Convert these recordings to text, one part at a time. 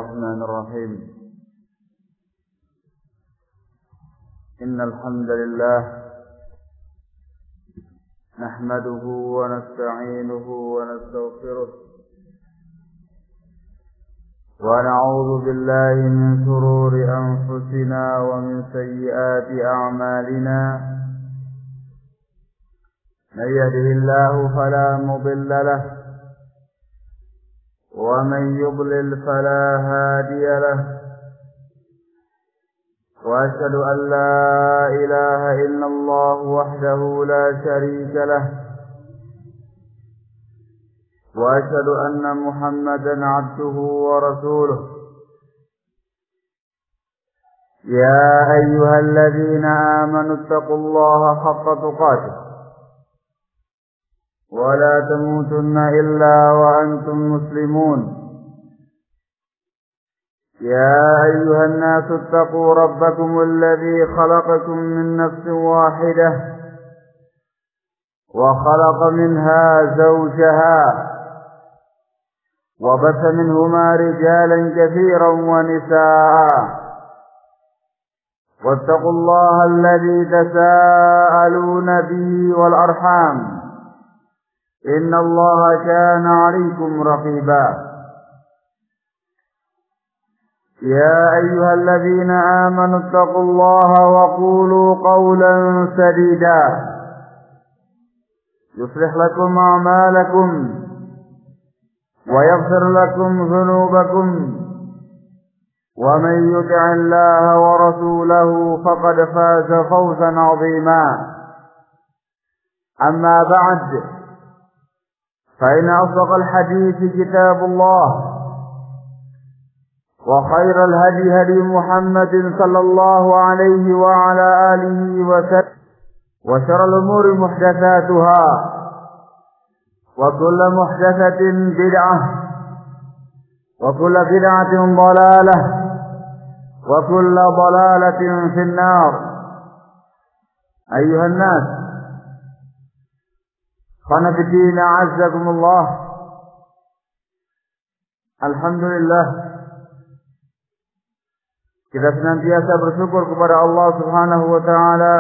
الرحمن الرحيم إن الحمد لله نحمده ونستعينه ونستغفره ونعوذ بالله من شرور أنفسنا ومن سيئات أعمالنا من يهده الله فلا مضل له ومن يضلل فلا هادي له وأشهد أن لا إله إلا الله وحده لا شريك له وأشهد أن محمدا عبده ورسوله يا أيها الذين آمنوا اتقوا الله حق تقاته ولا تموتن إلا وأنتم مسلمون يا أيها الناس اتقوا ربكم الذي خلقكم من نفس واحدة وخلق منها زوجها وبث منهما رجالا كثيرا ونساء واتقوا الله الذي تساءلون به والأرحام إن الله كان عليكم رقيبا يا أيها الذين آمنوا اتقوا الله وقولوا قولا سديدا يصلح لكم أعمالكم ويغفر لكم ذنوبكم ومن يطع الله ورسوله فقد فاز فوزا عظيما أما بعد فإن أصدق الحديث كتاب الله وخير الهدي هدي محمد صلى الله عليه وعلى آله وسلم وشر الأمور محدثاتها وكل محدثة بدعة وكل بدعة ضلالة وكل ضلالة في النار أيها الناس خنا في الدين أعزكم الله Alhamdulillah kita senantiasa bersyukur kepada Allah Subhanahu wa taala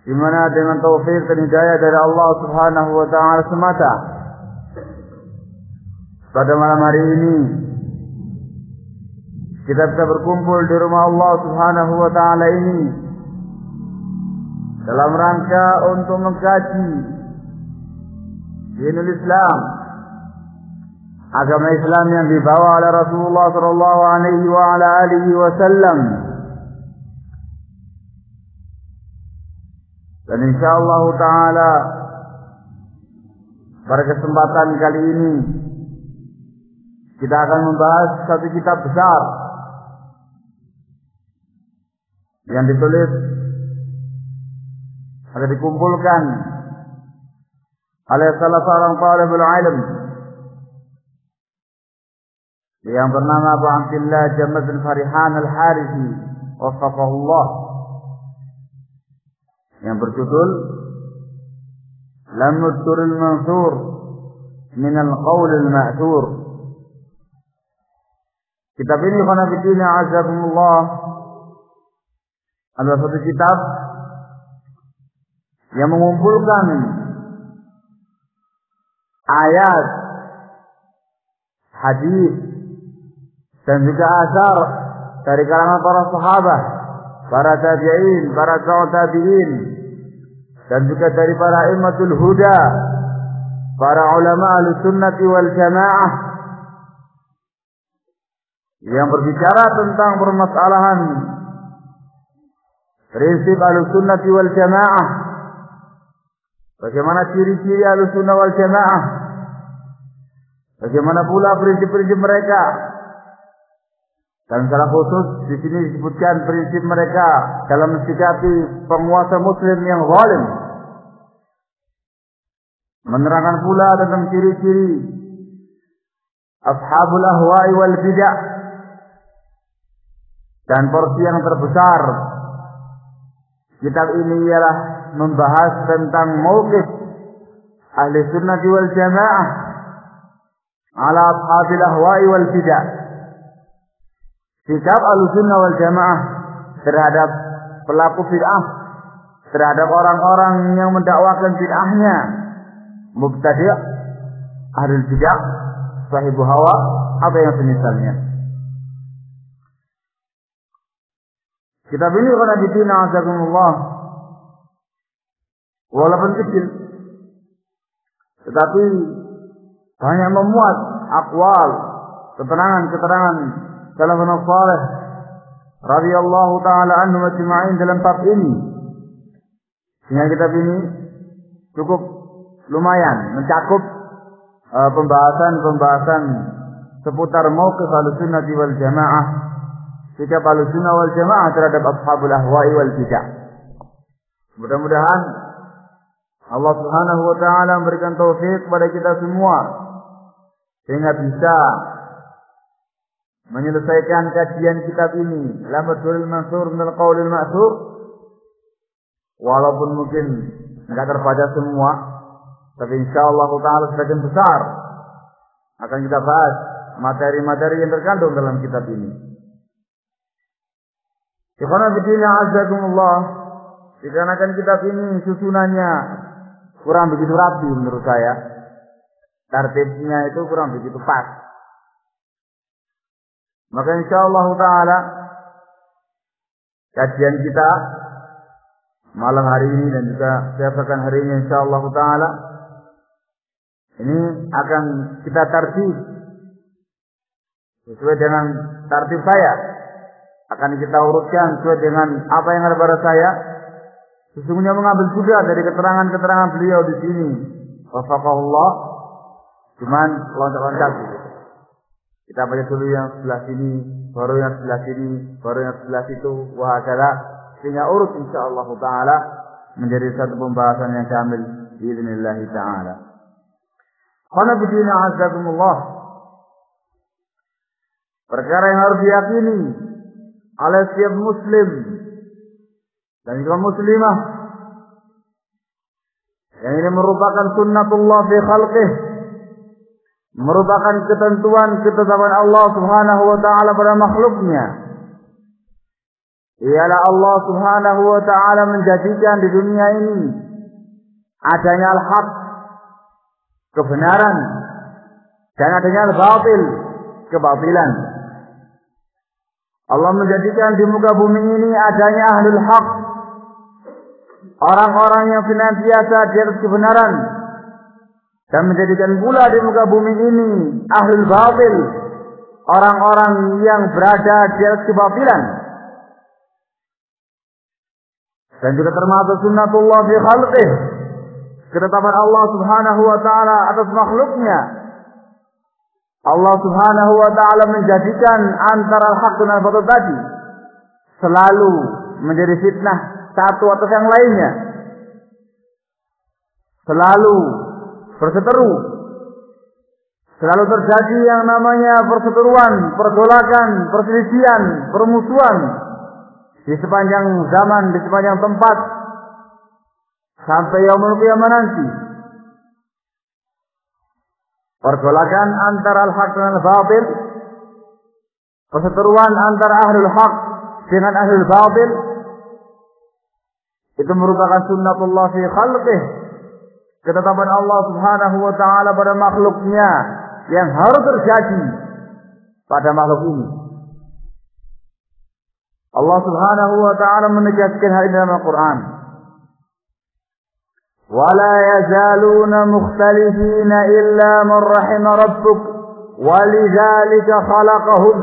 di mana dengan taufik dan hidayah dari Allah Subhanahu wa taala semata pada malam hari ini kita bisa berkumpul di rumah Allah Subhanahu wa taala ini dalam rangka untuk mengkaji dinul Islam, agama Islam yang dibawa oleh Rasulullah sallallahu alaihi wa ala alihi wasallam. Dan insyaallah taala pada kesempatan kali ini kita akan membahas satu kitab besar yang ditulis atau dikumpulkan oleh salah seorang talibul ilm yang bernama Abu Abdillah Jammad bin Farihan Al-Harisi waffaqahullah, yang berjudul Lamud Durrul Mansur min al-Qawl al-Ma'thur. Kitab ini khana fillah azakumullah adalah satu kitab yang mengumpulkan ayat, hadis dan juga asar dari kalangan para sahabat, para tabi'in, para tabi'in, dan juga dari para imamatul huda, para ulama ahlussunnati wal jamaah yang berbicara tentang permasalahan prinsip ahlussunnati wal jamaah, bagaimana ciri-ciri ahlussunnah wal jamaah, bagaimana pula prinsip-prinsip mereka, dan secara khusus di sini disebutkan prinsip mereka dalam mensikapi penguasa muslim yang zalim. Menerangkan pula tentang ciri-ciri ashabul ahwa'i wal bid'ah, dan porsi yang terbesar kitab ini ialah membahas tentang mauqif ahli sunnah wal jamaah ala ashabil ahwa'i wal bid'ah. Sikap Ahlussunnah wal Jamaah terhadap pelaku bid'ah, terhadap orang-orang yang mendakwakan bid'ahnya, mubtadi', ahlul bid'ah, sahibu hawa, apa yang semisalnya. Kitab ini qad bidina azakumullah, walaupun kecil, tetapi banyak memuat aqwal, keterangan-keterangan salafun salih radhiyallahu taala anhum ajma'in dalam bab ini. Sehingga kitab ini cukup lumayan mencakup pembahasan-pembahasan seputar mauqif Ahlussunnah wal Jamaah, sikap Ahlussunnah wal Jamaah terhadap ashabul ahwa'i wal bid'ah. Mudah-mudahan Allah Subhanahu wa taala memberikan taufik kepada kita semua sehingga bisa menyelesaikan kajian kitab ini, Lamadul Mansur min al-Qaulil Ma'thur, walaupun mungkin enggak terbaca semua, tapi insyaallah taala sebagian besar akan kita bahas materi-materi yang terkandung dalam kitab ini. Ikhwan fillah azakumullah, dikarenakan kitab ini susunannya kurang begitu rapi menurut saya, tertibnya itu kurang begitu pas, maka insyaallah taala kajian kita malam hari ini dan juga keesokan harinya insyaallah taala ini akan kita tertib sesuai dengan tertib saya, akan kita urutkan sesuai dengan apa yang ada pada saya. Sesungguhnya mengambil juga dari keterangan-keterangan beliau di sini, wafaqahullah, cuman loncat-loncat. Kita baca dulu yang sebelah sini, baru yang sebelah sini, baru yang sebelah situ, wahakala, sehingga urut insyaallah taala menjadi satu pembahasan yang kamil biiznillah taala. Qana bidina azakumullah, perkara yang harus diyakini oleh setiap muslim dan juga muslimah, yang ini merupakan sunnatullah fi khalqih, merupakan ketetapan Allah Subhanahu wa taala pada makhluknya, ialah Allah Subhanahu wa taala menjadikan di dunia ini adanya al-haq, kebenaran, dan adanya al-batil, kebatilan. Allah menjadikan di muka bumi ini adanya ahlul haq, orang-orang yang senantiasa di atas kebenaran, dan menjadikan pula di muka bumi ini ahlul batil, orang-orang yang berada di atas kebatilan. Dan juga termasuk sunnatullah fi khalqih, ketetapan Allah Subhanahu wa taala atas makhluknya. Allah Subhanahu wa taala menjadikan antara al-haq dan al-batil tadi selalu menjadi fitnah satu atas yang lainnya, selalu berseteru, selalu terjadi yang namanya perseteruan, pergolakan, perselisihan, permusuhan di sepanjang zaman, di sepanjang tempat sampai yaumul qiyamah nanti. Pergolakan antara al-haq dan al-batil, perseteruan antara ahlul haq dengan ahlul batil, itu merupakan sunnatullah fi khalqih, ketetapan Allah Subhanahu wa taala pada makhluknya yang harus terjadi pada makhluk ini. Allah Subhanahu wa taala menegaskan hal ini dalam Al-Qur'an. وَلَا يَزَالُونَ مُخْتَلِفِينَ إِلَّا مَنْ رَحِمَ رَبُّكَ وَلِذَلِكَ خَلَقَهُمْ.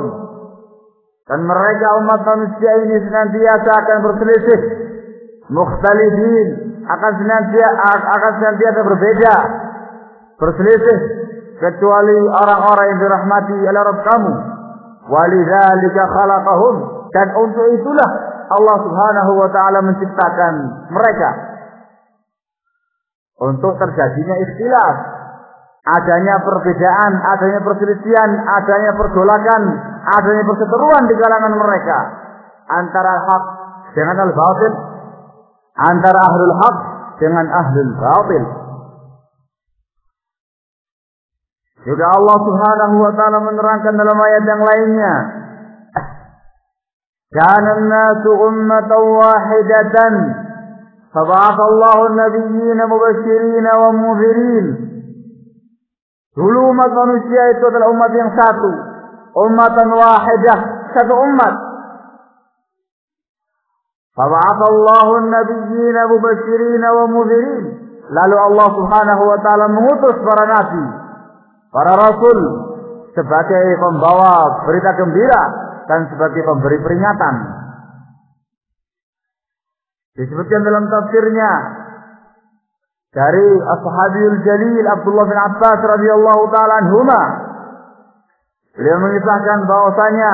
Dan mereka umat manusia ini senantiasa akan berselisih, mukhtalifin, akan senantiasa berbeda, berselisih, kecuali orang-orang yang dirahmati oleh Rabb kamu. وَلِذَلِكَ خَلَقَهُمْ. Dan untuk itulah Allah Subhanahu wa taala menciptakan mereka, untuk terjadinya ikhtilaf, adanya perbedaan, adanya perselisihan, adanya pergolakan, adanya perseteruan di kalangan mereka, antara hak dengan al-batil, antara ahlul haq dengan ahlul batil. Juga Allah Subhanahu wa taala menerangkan dalam ayat yang lainnya, "Kana an-nasu ummatan wahidatan, fab'atha Allahu an-nabiyyina mubasysyirin wa mundzirin." Dulu umat manusia itu adalah umat yang satu, ummatan wahidah, satu umat. Fab'atha Allahu an-nabiyyina mubasysyirin wa mundzirin. Lalu Allah Subhanahu wa taala mengutus para nabi, para rasul sebagai pembawa berita gembira dan sebagai pemberi peringatan. Disebutkan dalam tafsirnya dari As-Sahabiyul Jalil Abdullah bin Abbas radhiyallahu taala anhuma, beliau mengisahkan bahwasanya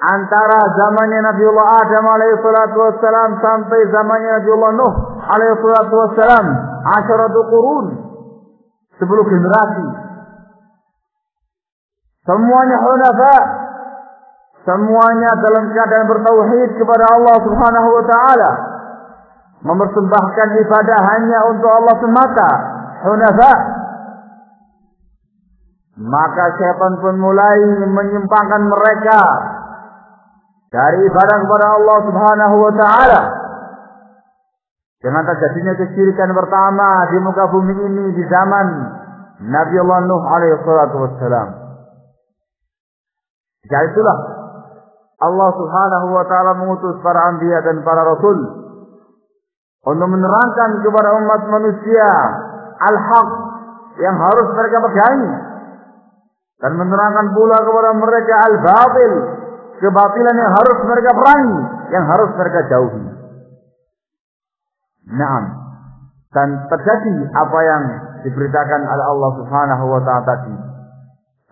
antara zamannya Nabiullah Adam alaihi salatu wassalam sampai zamannya Nabiullah Nuh alaihi salatu wassalam 10 qurun, 10 generasi. Semuanya hunafa, semuanya dalam keadaan bertauhid kepada Allah Subhanahu wa taala, mempersembahkan ibadah hanya untuk Allah semata, hunafa. Maka syaitan pun mulai menyimpangkan mereka dari ibadah kepada Allah Subhanahu wa taala. Dengan terjadinya kesyirikan pertama di muka bumi ini di zaman Nabiullah Nuh alaihi salatu wassalam. Jadi itulah Allah Subhanahu wa taala mengutus para anbiya dan para rasul untuk menerangkan kepada umat manusia al-haq yang harus mereka pegangi, dan menerangkan pula kepada mereka al-batil, kebatilan yang harus mereka perangi, yang harus mereka jauhi. Naam. Dan terjadi apa yang diberitakan oleh Allah Subhanahu wa taala tadi.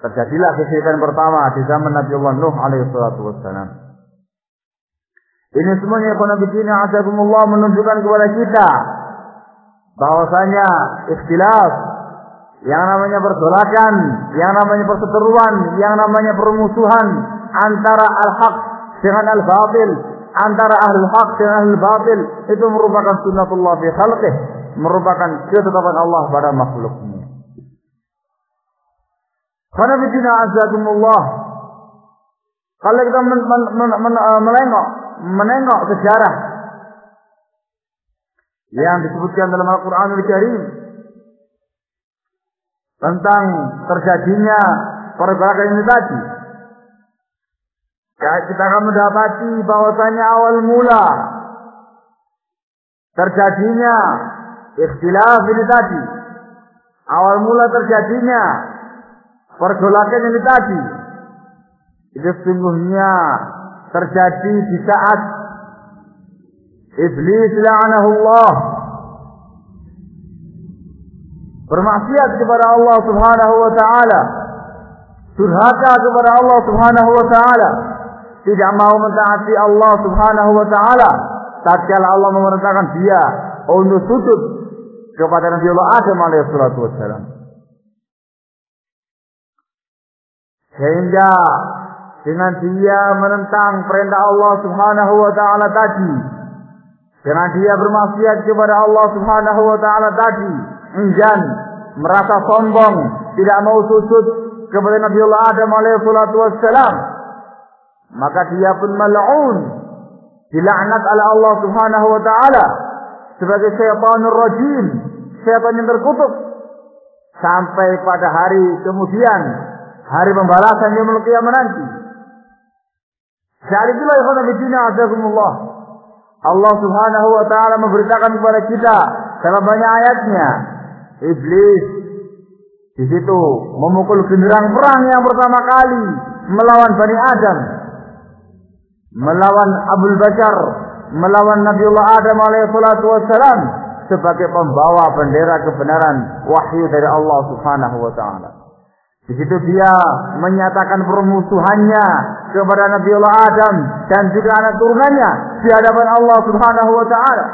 Terjadilah kesyirikan pertama di zaman Nabiullah Nuh alaihi salatu wassalam. Ini semuanya qanabidina azakumullah menunjukkan kepada kita bahwasanya ikhtilaf, yang namanya pergolakan, yang namanya perseteruan, yang namanya permusuhan antara al-haq dengan al-batil, antara ahlul haq dengan ahlul batil, itu merupakan sunnatullah fi khalqih, merupakan ketetapan Allah pada makhluknya. Qanabidina azakumullah, kalau kita menengok sejarah yang disebutkan dalam Al-Quranul Karim tentang terjadinya pergolakan ini tadi, kita akan mendapati bahwasanya awal mula terjadinya ikhtilaf ini tadi, awal mula terjadinya pergolakan ini tadi, itu sungguhnya terjadi di saat Iblis la'anahullah bermaksiat kepada Allah Subhanahu wa taala, durhaka kepada Allah Subhanahu wa taala, tidak mau mentaati Allah Subhanahu wa taala tatkala Allah memerintahkan dia untuk sujud kepada Nabiullah Adam alaihi salatu wassalam. Sehingga dengan dia menentang perintah Allah Subhanahu wa taala tadi, dengan dia bermaksiat kepada Allah Subhanahu wa taala tadi, enggan, merasa sombong, tidak mau sujud kepada Nabiullah Adam alaihi salatu wassalam, maka dia pun mal'un, dilaknat oleh Allah Subhanahu wa taala sebagai syaitanur rajim, syaitan yang terkutuk, sampai pada hari kemudian, hari pembalasan yaumul qiyamah nanti. Saat itulah ikhwan fillah azakumullah, Allah Subhanahu wa taala memberitakan kepada kita dalam banyak ayatnya, iblis di situ memukul genderang perang yang pertama kali melawan Bani Adam, melawan Abul Bashar, melawan Nabiullah Adam alaihi salatu wassalam sebagai pembawa bendera kebenaran wahyu dari Allah Subhanahu wa taala. Di situ dia menyatakan permusuhannya kepada Nabiullah Adam dan juga anak turunannya di hadapan Allah Subhanahu wa taala.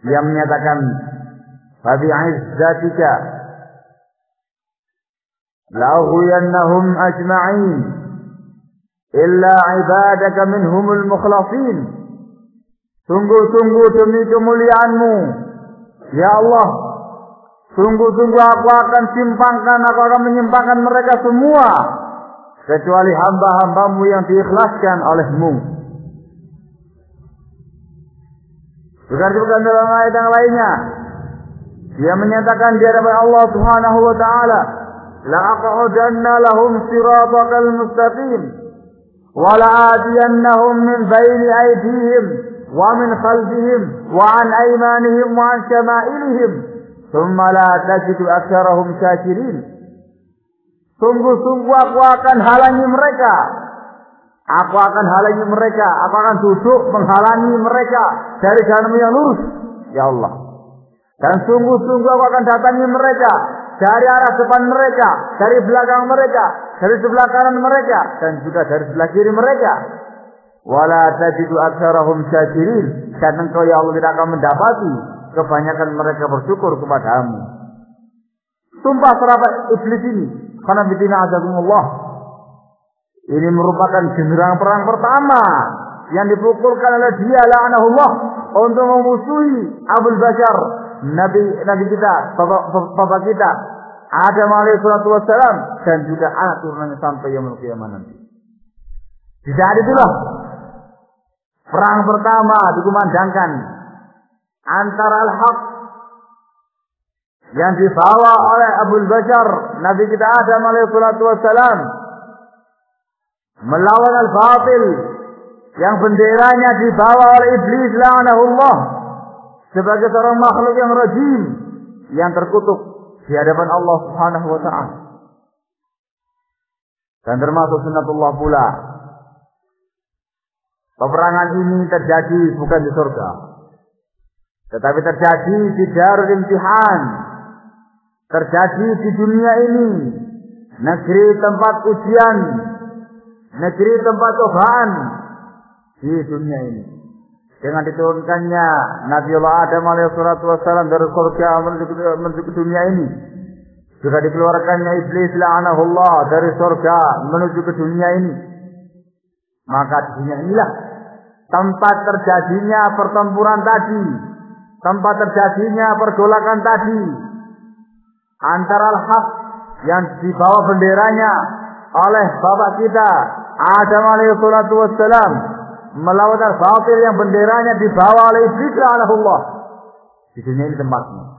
Dia menyatakan, "Fa bi'izzatika la'ughwiyannahum ajma'in illa 'ibadaka minhumul mukhlasin." Sungguh-sungguh demi kemuliaanmu, ya Allah, Sungguh-sungguh aku akan menyimpangkan mereka semua kecuali hamba-hambamu yang diikhlaskan olehmu. Bukan dalam ayat yang lainnya, dia menyatakan di hadapan Allah Subhanahu wa taala, la'aq'udanna lahum siratal mustaqim wa la'atiyannahum min baini aydihim wa min khalfihim wa an aymanihim wa an syama'ilihim thumma la tajidu aktsarahum syakirin. Sungguh-sungguh aku akan halangi mereka. Aku akan duduk menghalangi mereka dari jalan yang lurus, ya Allah. Dan sungguh-sungguh aku akan datangi mereka dari arah depan mereka, dari belakang mereka, dari sebelah kanan mereka, dan juga dari sebelah kiri mereka. Wala tajidu aktsarahum syakirin. Dan engkau ya Allah tidak akan mendapati kebanyakan mereka bersyukur kepadamu. Sumpah serapah iblis ini, karena bitina azakumullah. Ini merupakan genderang perang pertama yang dipukulkan oleh dia la'anahullah untuk memusuhi Abul Bashar, Nabi kita, Bapak kita Adam alaihi salatu wassalam, dan juga anak turunannya sampai yaumul qiyamah nanti. Di saat itulah perang pertama dikumandangkan antara al-haq yang dibawa oleh Abul Bashar, Nabi kita Adam alaihi salatu wassalam, melawan al-batil yang benderanya dibawa oleh iblis la'anahullah sebagai seorang makhluk yang rajim, yang terkutuk di hadapan Allah Subhanahu wa taala. Dan termasuk sunnatullah pula, peperangan ini terjadi bukan di surga, tetapi terjadi di darul imtihan, terjadi di dunia ini, negeri tempat ujian, negeri tempat cobaan di dunia ini. Dengan diturunkannya Nabiullah Adam alaihissalatu wassalam dari surga menuju ke dunia ini, juga dikeluarkannya iblis la'anahullah dari surga menuju ke dunia ini, maka di dunia inilah tempat terjadinya pertempuran tadi, tempat terjadinya pergolakan tadi antara al-haq yang dibawa benderanya oleh bapak kita Adam alaihissalatu wassalam melawan al-batil yang benderanya dibawa oleh iblis la'anahullah. Di dunia ini tempatnya.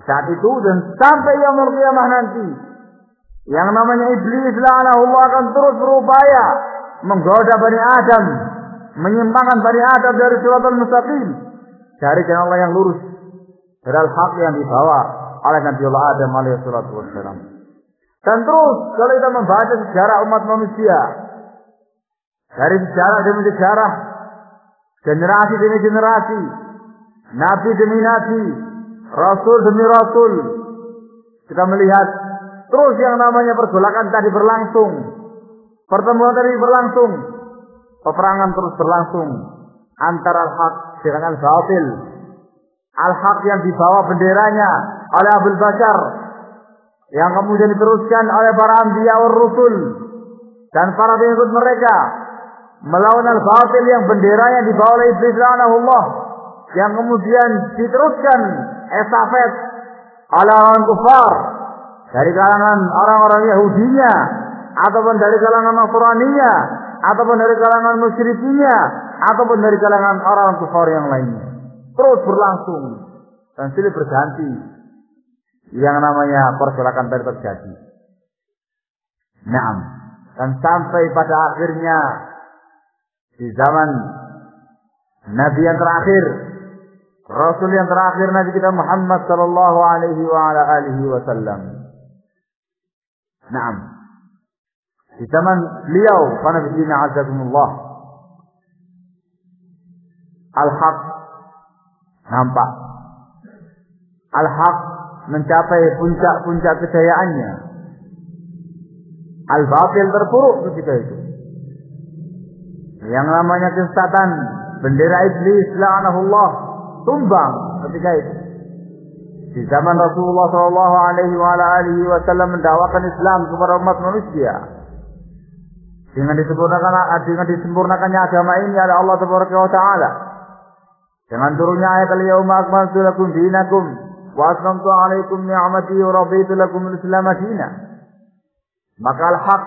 Saat itu dan sampai yaumul qiyamah nanti, yang namanya iblis la'anahullah akan terus berupaya menggoda Bani Adam, menyimpangkan Bani Adam dari siratal mustaqim, dari jalan Allah yang lurus, dari al-haq yang dibawa oleh Nabiullah Adam alaihissalatu wassalam. Dan terus kalau kita membaca sejarah umat manusia, dari sejarah demi sejarah, generasi demi generasi, nabi demi nabi, rasul demi rasul, kita melihat terus yang namanya pergolakan tadi berlangsung, pertemuan tadi berlangsung, peperangan terus berlangsung antara al-haq dengan al-batil. Al-haq yang dibawa benderanya oleh Abul Bashar, yang kemudian diteruskan oleh para anbiya wal rusul dan para pengikut mereka, melawan al-batil yang benderanya dibawa oleh iblis la'anahullah, yang kemudian diteruskan estafet oleh orang kufar dari kalangan orang-orang Yahudinya, ataupun dari kalangan Nasraninya, ataupun dari kalangan musyrikinya, ataupun dari kalangan orang kufar yang lainnya. Terus berlangsung dan silih berganti yang namanya pergolakan tadi terjadi. Naam. Dan sampai pada akhirnya di zaman Nabi yang terakhir, Rasul yang terakhir, Nabi kita Muhammad sallallahu alaihi wa ala alihi wasallam. Naam. Di zaman beliau, fanabiyina azakumullah, al-haq nampak. Al-haq mencapai puncak-puncak kejayaannya. Al-batil terpuruk ketika itu. Yang namanya kesesatan, bendera iblis la'anahullah tumbang ketika itu. Di zaman Rasulullah sallallahu alaihi wa alihi wasallam mendakwakan Islam kepada umat manusia, dengan disempurnakannya agama ini oleh Allah Taala, dengan turunnya ayat al-yauma akmaltu lakum dinakum wa atmamtu 'alaikum ni'mati wa raditu lakum al-Islam dinan. Maka al-haq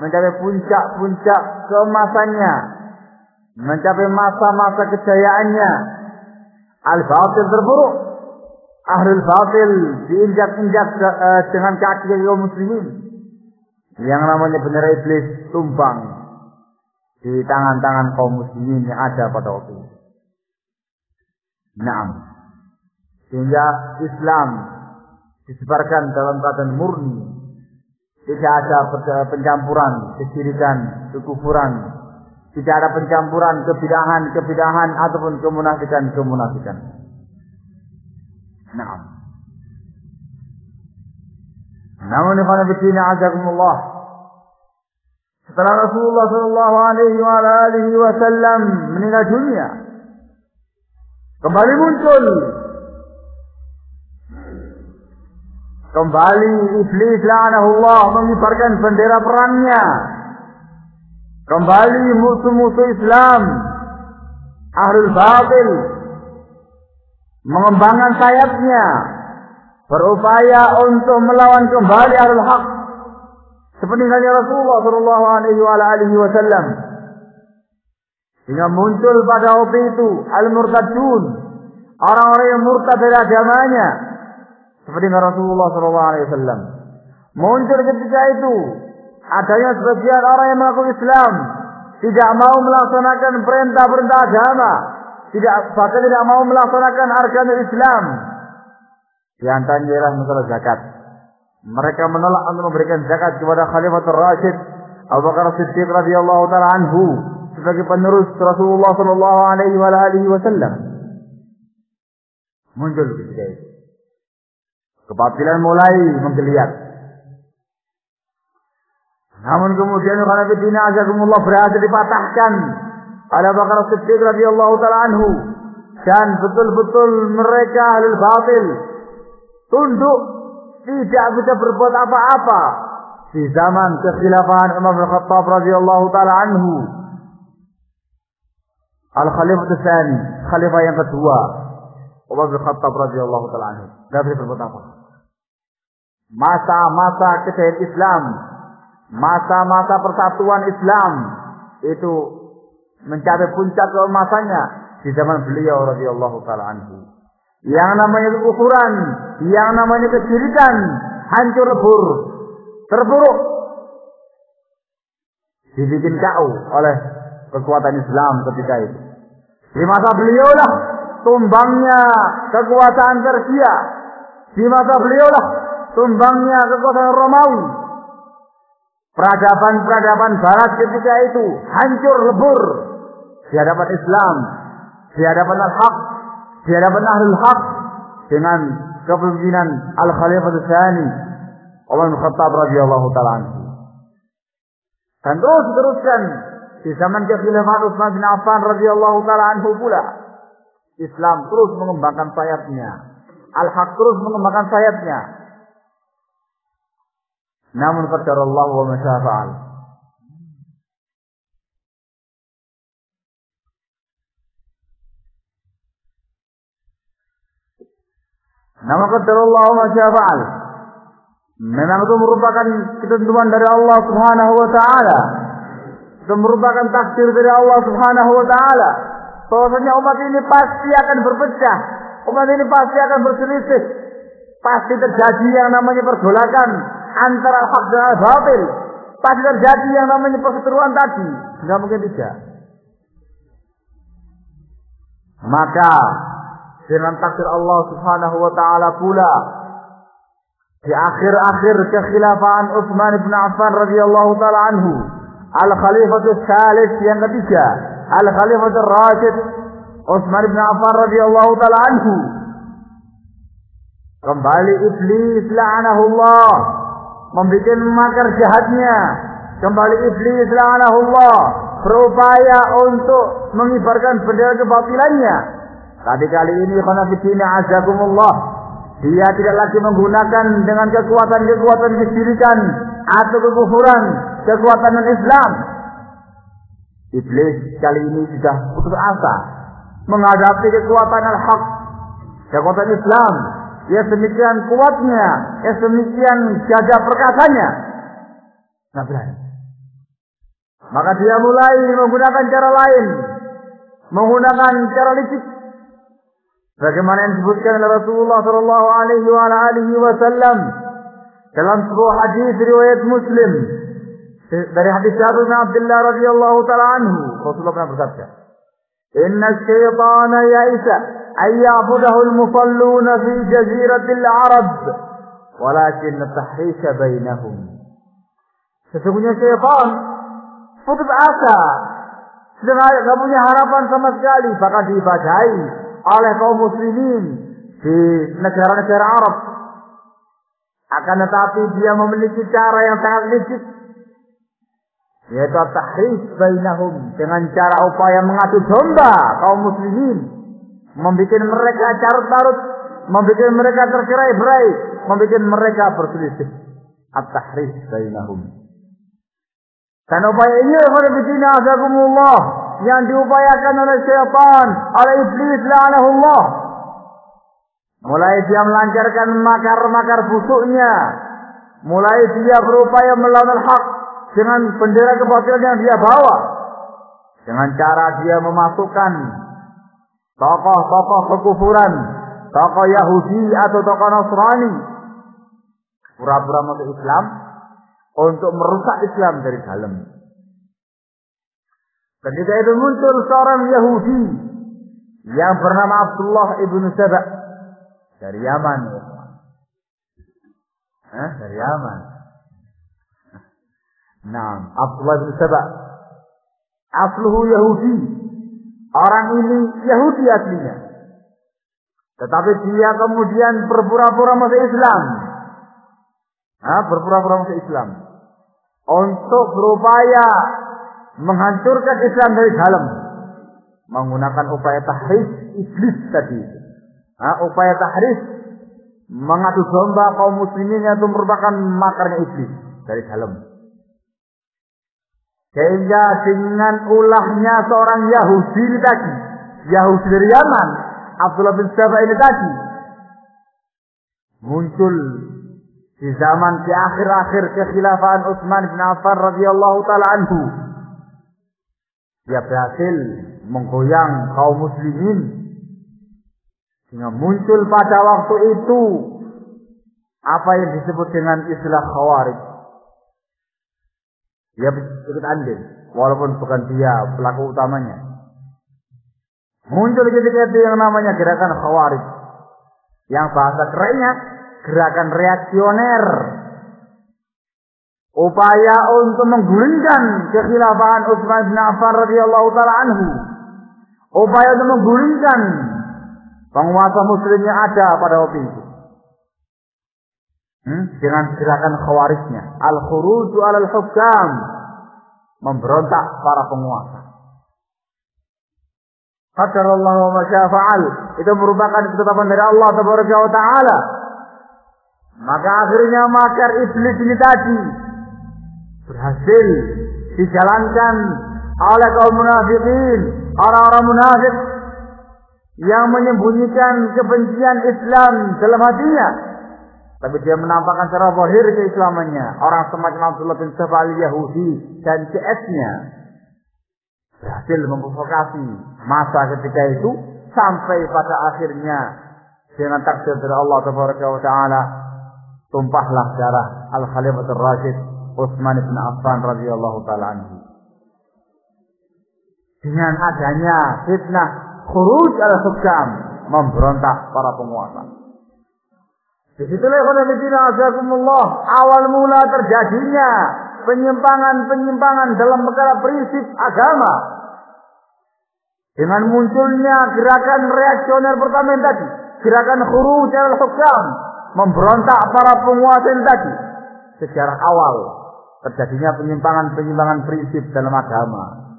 mencapai puncak-puncak keemasannya, mencapai masa-masa kejayaannya. Al-batil terburuk. Ahlul batil diinjak-injak dengan kaki kaum muslimin. Yang namanya bendera iblis tumbang di tangan-tangan kaum muslimin yang ada pada waktu itu. Naam. Sehingga Islam disebarkan dalam keadaan murni. Tidak ada pencampuran kesyirikan, kekufuran. Tidak ada pencampuran kebidahan ataupun kemunafikan. Naam. Namun ikhwan fillah azakumullah. Setelah Rasulullah sallallahu alaihi wasallam meninggal dunia, kembali muncul iblis la'anahullah mengibarkan bendera perangnya. Kembali musuh-musuh Islam, ahlul batil, mengembangkan sayapnya, berupaya untuk melawan kembali ahlul haq. Seperti halnya Rasulullah sallallahu alaihi wasallam. Sehingga muncul pada waktu itu al-murtadun, orang-orang yang murtad dari agamanya. Seperti Rasulullah sallallahu alaihi wasallam. Muncul ketika itu adanya sebagian orang yang mengaku Islam, tidak mau melaksanakan perintah-perintah agama, bahkan tidak mau melaksanakan arkanul Islam. Di antaranya ialah masalah zakat. Mereka menolak untuk memberikan zakat kepada Khalifatul Rasyid Abu Bakar Siddiq radhiyallahu taala anhu sebagai penerus Rasulullah sallallahu alaihi wasallam. Muncul ketika itu. Kebatilan mulai menggeliat. Namun kemudian karena fitina azakumullah berhasil dipatahkan oleh Abu Bakar Siddiq radhiyallahu taala anhu, dan betul-betul mereka ahlul batil tunduk, tidak bisa berbuat apa-apa di zaman kekhilafahan Umar bin Khattab radhiyallahu taala anhu, al-Khalifah Tsani, khalifah yang kedua Umar bin Khattab radhiyallahu taala anhu. Tidak bisa berbuat apa. Masa-masa kejayaan Islam, masa-masa persatuan Islam itu mencapai puncak keemasannya di zaman beliau radhiyallahu taala anhu. Yang namanya kekufuran, yang namanya kesyirikan hancur lebur, terburuk, dibikin kau oleh kekuatan Islam ketika itu. Di masa beliau lah tumbangnya kekuasaan Persia. Di masa beliau lah tumbangnya kekuasaan Romawi. Peradaban Barat ketika itu hancur lebur di hadapan Islam, di hadapan al-haq, di hadapan ahlul haq, dengan kepemimpinan al-Khalifah Tsani Umar bin Khattab radhiyallahu taala anhu. Dan terus diteruskan di zaman kekhilafahan Utsman bin Affan radhiyallahu taala anhu pula. Islam terus mengembangkan sayapnya, al-haq terus mengembangkan sayapnya. Namun qadarallahu wa ma syaa fa'al. Namun qadarallahu wa ma syaa fa'al. Memang itu merupakan ketentuan dari Allah Subhanahu wa taala. Itu merupakan takdir dari Allah Subhanahu wa taala. Bahwasanya umat ini pasti akan berpecah. Umat ini pasti akan berselisih. Pasti terjadi yang namanya pergolakan antara hak dan al-batil. Pasti terjadi yang namanya perseteruan tadi. Tidak mungkin tidak. Maka dengan takdir Allah Subhanahu wa taala pula, di akhir-akhir kekhilafahan Utsman bin Affan radhiyallahu taala anhu, al-Khalifatul Tsalits yang ketiga, al-Khalifatul Rasyid Utsman bin Affan radhiyallahu taala anhu, kembali iblis la'anahullah membikin makar jahatnya. Kembali iblis la'anahullah berupaya untuk mengibarkan bendera kebatilannya. Tapi kali ini khana fitina azakumullah, dia tidak lagi menggunakan dengan kekuatan-kekuatan kesyirikan atau kekufuran, kekuatan non-Islam. Iblis kali ini sudah putus asa menghadapi kekuatan al-haq, kekuatan Islam, ya demikian kuatnya, ya demikian gagah perkasanya. Nggak berani. Maka dia mulai menggunakan cara lain, menggunakan cara licik. Bagaimana yang disebutkan oleh Rasulullah Shallallahu Alaihi Wasallam dalam sebuah hadis riwayat Muslim dari hadis Jabir bin Abdullah radhiyallahu taala anhu, Rasulullah pernah bersabda, "Inna asy-syaitana ya'isa ay ya'budahu al-musalluna fi jaziratil Arab, walakin at-tahrisha bainahum." Sesungguhnya syaitan putus asa, sedang tidak punya harapan sama sekali bakal diibadahi oleh kaum muslimin di negara-negara Arab. Akan tetapi dia memiliki cara yang sangat licik, yaitu at-tahrish bainahum, dengan cara upaya mengadu domba kaum muslimin, membuat mereka carut-marut, membuat mereka tercerai-berai, membuat mereka berselisih. At-tahrish bainahum. Dan upaya ini azakumullah yang diupayakan oleh syaitan, oleh iblis la'anahullah. Mulai dia melancarkan makar-makar busuknya, mulai dia berupaya melawan al-haq dengan bendera kebatilan yang dia bawa, dengan cara dia memasukkan tokoh-tokoh kekufuran, tokoh Yahudi atau tokoh Nasrani, pura-pura masuk Islam untuk merusak Islam dari dalam. Ketika itu muncul seorang Yahudi yang bernama Abdullah ibn Saba dari Yaman. Dari Yaman. Nah, Abdullah ibn Saba asluhu Yahudi. Orang ini Yahudi aslinya. Tetapi dia kemudian berpura-pura masuk Islam. Berpura-pura masuk Islam untuk berupaya menghancurkan Islam dari dalam, menggunakan upaya tahrish iblis tadi. Upaya tahrish mengadu domba kaum muslimin itu merupakan makarnya iblis dari dalam. Sehingga dengan ulahnya seorang Yahudi tadi, Yahudi dari Yaman, Abdullah bin Saba ini tadi, muncul di zaman di akhir-akhir kekhilafahan Utsman bin Affan radhiyallahu taala anhu. Dia berhasil menggoyang kaum muslimin sehingga muncul pada waktu itu apa yang disebut dengan istilah khawarij. Dia ikut andil walaupun bukan dia pelaku utamanya. Muncul ketika itu yang namanya gerakan khawarij, yang bahasa kerennya gerakan reaksioner, upaya untuk menggulingkan kekhilafahan Utsman bin Affan radhiyallahu taala anhu, upaya untuk menggulingkan penguasa muslim yang ada pada waktu itu, dengan gerakan khawarijnya, al-khuruj 'alal hukam, memberontak para penguasa. Qadarallahu wa ma syaa fa'al, itu merupakan ketetapan dari Allah tabaraka wa taala. Maka akhirnya makar iblis ini tadi berhasil dijalankan oleh kaum munafikin, orang-orang munafik yang menyembunyikan kebencian Islam dalam hatinya, tapi dia menampakkan secara zahir keislamannya. Orang semacam Abdullah bin Saba al-Yahudi dan CS-nya berhasil memprovokasi masa ketika itu sampai pada akhirnya dengan takdir dari Allah tabaraka wa taala tumpahlah darah Al-Khalifatul Rasyid Utsman bin Affan radhiyallahu taala anhu. Dengan adanya fitnah khuruj al-hukam, memberontak para penguasa. Disitulah azakumullah awal mula terjadinya penyimpangan-penyimpangan dalam perkara prinsip agama. Dengan munculnya gerakan reaksioner pertama yang tadi, gerakan khuruj al-hukam, memberontak para penguasa yang tadi. Sejarah awal terjadinya penyimpangan-penyimpangan prinsip dalam agama.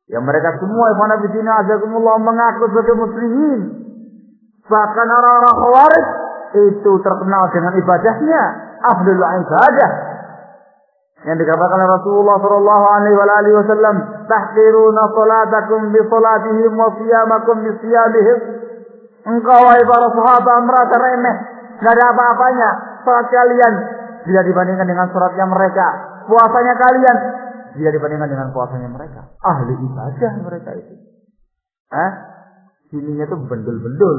Yang mereka semua azakumullah mengaku sebagai muslimin. Bahkan orang-orang khawarij itu terkenal dengan ibadahnya, afdalul ibadah. Yang dikatakan oleh Rasulullah sallallahu alaihi wasallam, tahqiruna salatakum bi salatihim wa siyamakum bi siyamihim. Engkau wahai para sahabat merasa remeh, tidak ada apa-apanya salat kalian bila dibandingkan dengan salatnya mereka. Puasanya kalian bila dibandingkan dengan puasanya mereka. Ahli ibadah mereka itu. Sininya tuh bendul-bendul.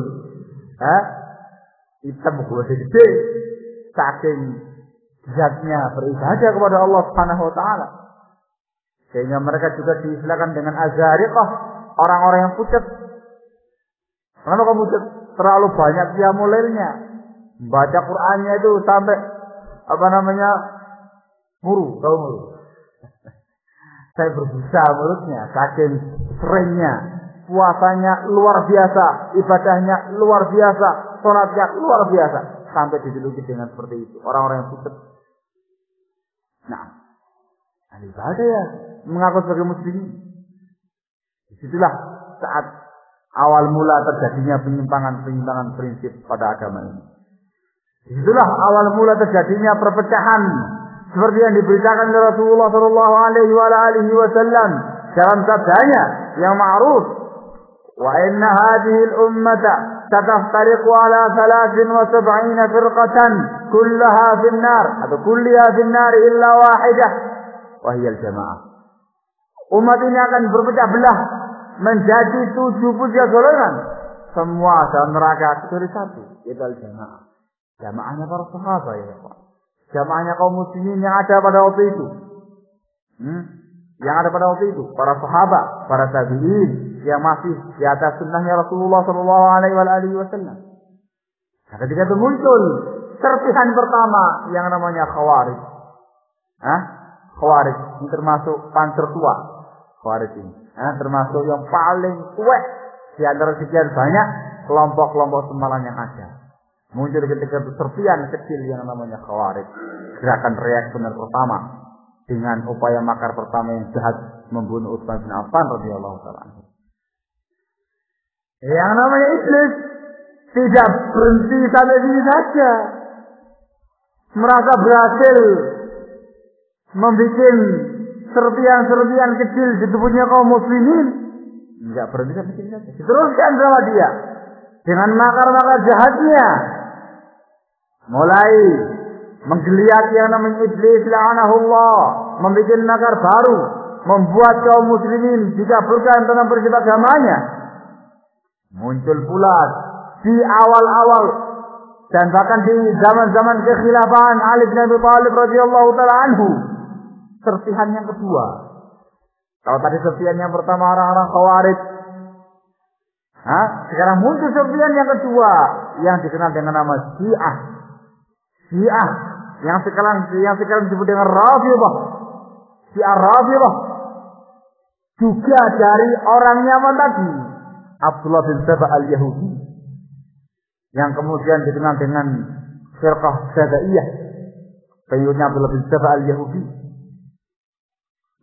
Hitam gede-gede. Saking giatnya beribadah kepada Allah Subhanahu wa taala. Sehingga mereka juga diistilahkan dengan azariqah, orang-orang yang pucat. Kenapa kamu pucat? Terlalu banyak qiyamul lailnya. Baca Qur'annya itu sampai muru, tahu muru. Saya berbusa mulutnya, saking seringnya. Puasanya luar biasa, ibadahnya luar biasa, salatnya luar biasa. Sampai dijuluki dengan seperti itu. Orang-orang yang pucat. Nah, ibadah ya, mengaku sebagai muslim. Disitulah saat awal mula terjadinya penyimpangan prinsip pada agama ini. Disitulah awal mula terjadinya perpecahan seperti yang diberitakan oleh Rasulullah sallallahu alaihi wasallam dalam sabdanya yang ma'ruf, wa inna hadhihi al-ummata sataftariqu ala 73 firqatan kullaha fin-nar atau kulliha fin-nar illa wahidah wa hiya al-jamaah. Umat ini akan berpecah belah menjadi 73 golongan, semua dalam neraka kecuali satu, yaitu al-jamaah. Jamaahnya para sahabat ya Pak. Jamaahnya kaum muslimin yang ada pada waktu itu. Yang ada pada waktu itu, para sahabat, para tabi'in yang masih di atas sunnahnya Rasulullah sallallahu alaihi wasallam. Nah, ketika itu muncul serpihan pertama yang namanya Khawarij. Khawarij ini termasuk panser tua. Khawarij ini, termasuk yang paling kuat di antara sekian banyak kelompok-kelompok semalan yang ada. Muncul ketika itu serpihan kecil yang namanya Khawarij. Gerakan reaksioner pertama dengan upaya makar pertama yang jahat membunuh Utsman bin Affan radhiyallahu taala. Yang namanya Iblis tidak berhenti sampai sini saja. Merasa berhasil membuat serpihan-serpihan kecil di tubuhnya kaum muslimin. Enggak berhenti sampai sini saja. Diteruskan sama dia dengan makar-makar jahatnya. Mulai menggeliat yang namanya Iblis la'anahullah, membuat makar baru, membuat kaum muslimin dikaburkan tentang prinsip agamanya. Muncul pula di awal-awal dan bahkan di zaman-zaman kekhilafahan Ali bin Abi Thalib radhiyallahu taala anhu, serpihan yang kedua. Kalau tadi serpihan yang pertama orang-orang Khawarij, sekarang muncul serpihan yang kedua yang dikenal dengan nama Syiah. Syiah yang sekarang disebut dengan Rafidhah. Syiah Rafidhah juga dari orang Yaman tadi, Abdullah bin Saba al-Yahudi, yang kemudian dikenal dengan Firqah Sadaiyah, pengikutnya Abdullah bin Saba al-Yahudi.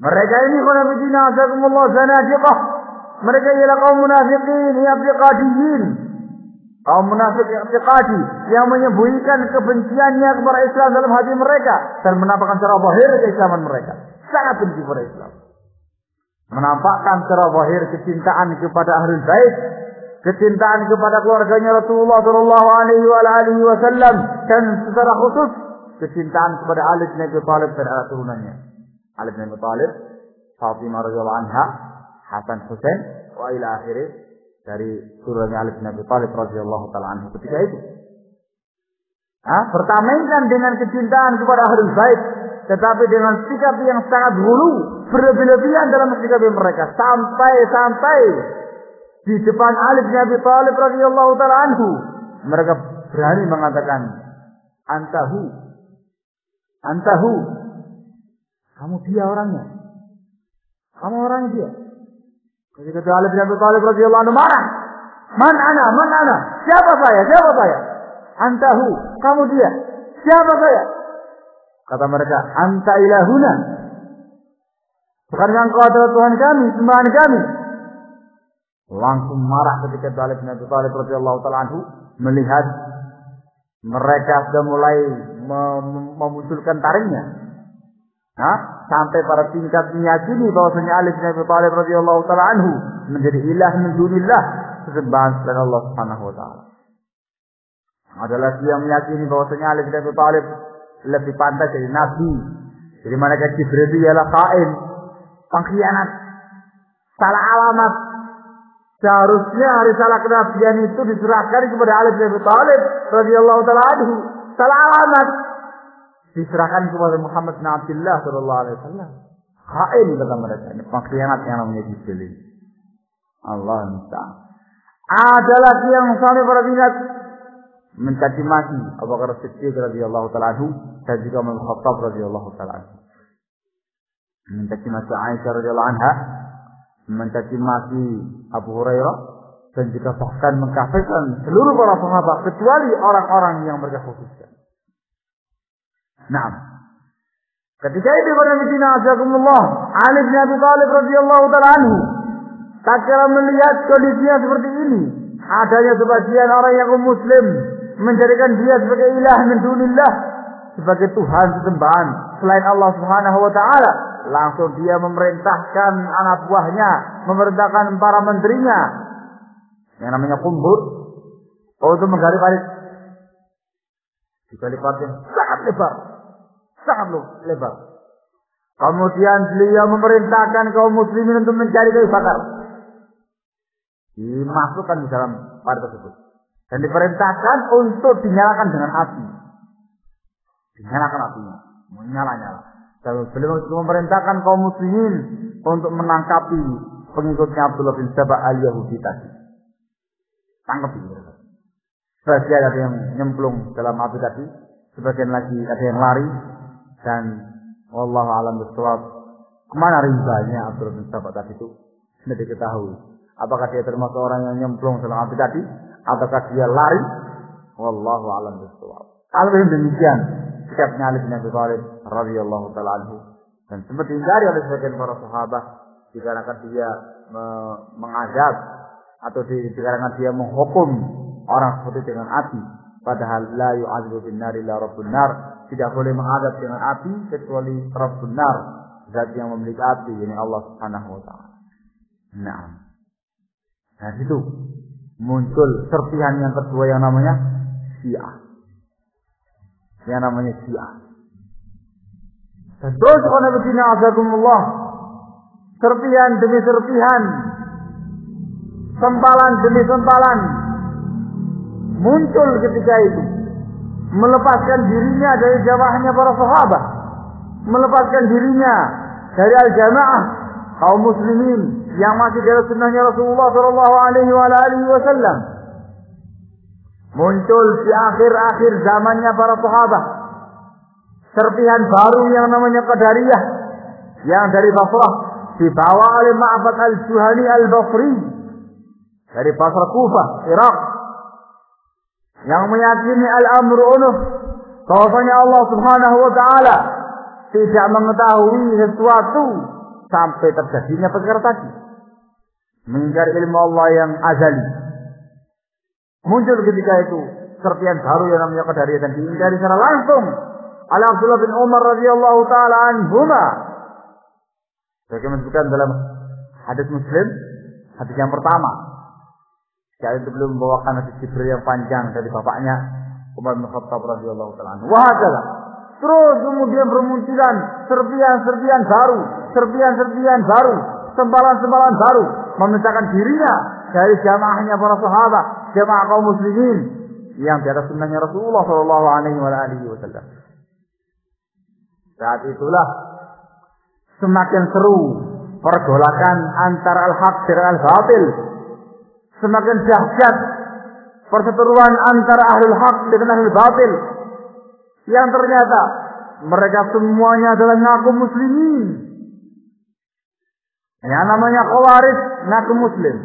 Mereka ini khonafidina azakumullah zanadiqah. Mereka ialah kaum munafiqin, i'tiqadiyin. Kaum munafik i'tiqadi yang menyembunyikan kebenciannya kepada Islam dalam hati mereka dan menampakkan secara zahir keislaman mereka. Sangat benci kepada Islam. Menampakkan secara zahir kecintaan kepada Ahlul Bait, kecintaan kepada keluarganya Rasulullah sallallahu alaihi wasallam, dan secara khusus kecintaan kepada Ali bin Abi Thalib dan anak turunannya. Ali bin Abi Thalib, Fatimah radhiyallahu anha, Hasan Husain wa ila akhirih, dari turunannya Ali bin Abi Thalib radhiyallahu taala anhu ketika itu. Pertamaikan dengan kecintaan kepada Ahlul Bait, tetapi dengan sikap yang sangat hulu, berlebihan dalam sikap mereka, sampai di depan Ali bin Abi Thalib radhiyallahu taala anhu mereka berani mengatakan antahu, kamu dia orangnya, kamu orangnya dia. Ketika Ali bin Abi Thalib radhiyallahu anhu marah, man ana, siapa saya? Antahu, kamu dia, siapa saya? Kata mereka, anta ilahuna, bukankah engkau adalah Tuhan kami, sembahan kami? Langsung marah ketika Ali bin Abi Thalib radhiyallahu taala anhu melihat mereka sudah mulai memunculkan taringnya. Sampai pada tingkat meyakini bahwasanya Ali bin Abi Thalib radhiyallahu taala anhu menjadi ilah min dunillah, sesembahan selain Allah Subhanahu wa taala. Ada lagi yang meyakini bahwasanya Ali bin Abi Thalib lebih pantas jadi nabi. Jadi malaikat Jibril itu ialah khain, pengkhianat, salah alamat. Seharusnya risalah kenabian itu diserahkan kepada Ali bin Abi Thalib radhiyallahu taala anhu. Salah alamat diserahkan kepada Muhammad bin Abdullah sallallahu alaihi wasallam. Khain kata mereka, ini pengkhianat yang namanya Jibril. Allah musta'an. Ada lagi yang sampai para minat mencaci maki Abu Bakar Siddiq radhiyallahu taala anhu dan juga Umar bin Khattab radhiyallahu taala anhu. Mencaci maki Aisyah radhiyallahu anha, mencaci maki Abu Hurairah dan juga bahkan mengkafirkan seluruh para sahabat kecuali orang-orang yang mereka khususkan. Nah, ketika itu pada Medina azakumullah, Ali bin Abi Thalib radhiyallahu taala anhu tatkala melihat kondisinya seperti ini, adanya sebagian orang yang muslim menjadikan dia sebagai ilah min dunillah, sebagai Tuhan sesembahan selain Allah Subhanahu wa taala, langsung dia memerintahkan anak buahnya, memerintahkan para menterinya yang namanya Kumbur untuk menggali parit. Digali parit yang sangat lebar. Kemudian beliau memerintahkan kaum muslimin untuk mencari kayu bakar, dimasukkan di dalam parit tersebut dan diperintahkan untuk dinyalakan dengan api. Dinyalakan apinya, menyala-nyala. Dan beliau juga memerintahkan kaum muslimin untuk menangkapi pengikutnya Abdullah bin Sabah al-Yahudi tadi. Tangkap itu. Sebagian ada yang nyemplung dalam api tadi, sebagian lagi ada yang lari, dan wallahu a'lam bishawab, kemana rimbanya Abdullah bin Sabah tadi itu tidak diketahui. Apakah dia termasuk orang yang nyemplung dalam api tadi, ataukah dia lari? Wallahu a'lam bishawab. Kalau demikian sikapnya Ali bin Abi Thalib radhiyallahu taala anhu, dan sempat dihindari oleh sebagian para sahabat dikarenakan dia mengadab atau dikarenakan dia menghukum orang seperti dengan api, padahal la yu'adzibu bin nar illa rabbun nar, tidak boleh mengadab dengan api kecuali Rabbun nar, zat yang memiliki api, yakni Allah Subhanahu wa taala. Nah, itu muncul serpihan yang kedua yang namanya Syiah. Yang namanya Syiah. Dan terus qanabina azakumullah, serpihan demi serpihan, sempalan demi sempalan muncul ketika itu, melepaskan dirinya dari jamaahnya para sahabat, melepaskan dirinya dari al-jamaah kaum muslimin yang masih dari sunnahnya Rasulullah sallallahu alaihi wasallam. Muncul di akhir-akhir zamannya para sahabat serpihan baru yang namanya Qadariyah, yang dari Basrah dibawa oleh Ma'bad al-Juhani al-Basri dari Basrah Kufah, Irak, yang meyakini al-amru unuf, bahwasanya Allah Subhanahu wa taala tidak mengetahui sesuatu sampai terjadinya perkara tadi, mengingkari ilmu Allah yang azali. Muncul ketika itu serpihan baru yang namanya Qadariyah dan diingkari secara langsung oleh Abdullah bin Umar radhiyallahu taala anhuma. Bagaimana disebutkan dalam hadis Muslim, hadis yang pertama, saat itu belum membawakan hadis Jibril yang panjang dari bapaknya Umar bin Khattab radhiyallahu taala anhu. Wahakala. Terus kemudian bermunculan serpihan-serpihan baru, sempalan-sempalan baru, memisahkan dirinya dari jamaahnya para sahabat, jamaah kaum muslimin yang di atas sunnahnya Rasulullah sallallahu alaihi wasallam. Saat itulah semakin seru pergolakan antara al-haq dan al-batil. Semakin dahsyat perseteruan antara ahlul haq dengan ahlul batil, yang ternyata mereka semuanya adalah ngaku muslimin. Yang namanya Khawarij ngaku muslim,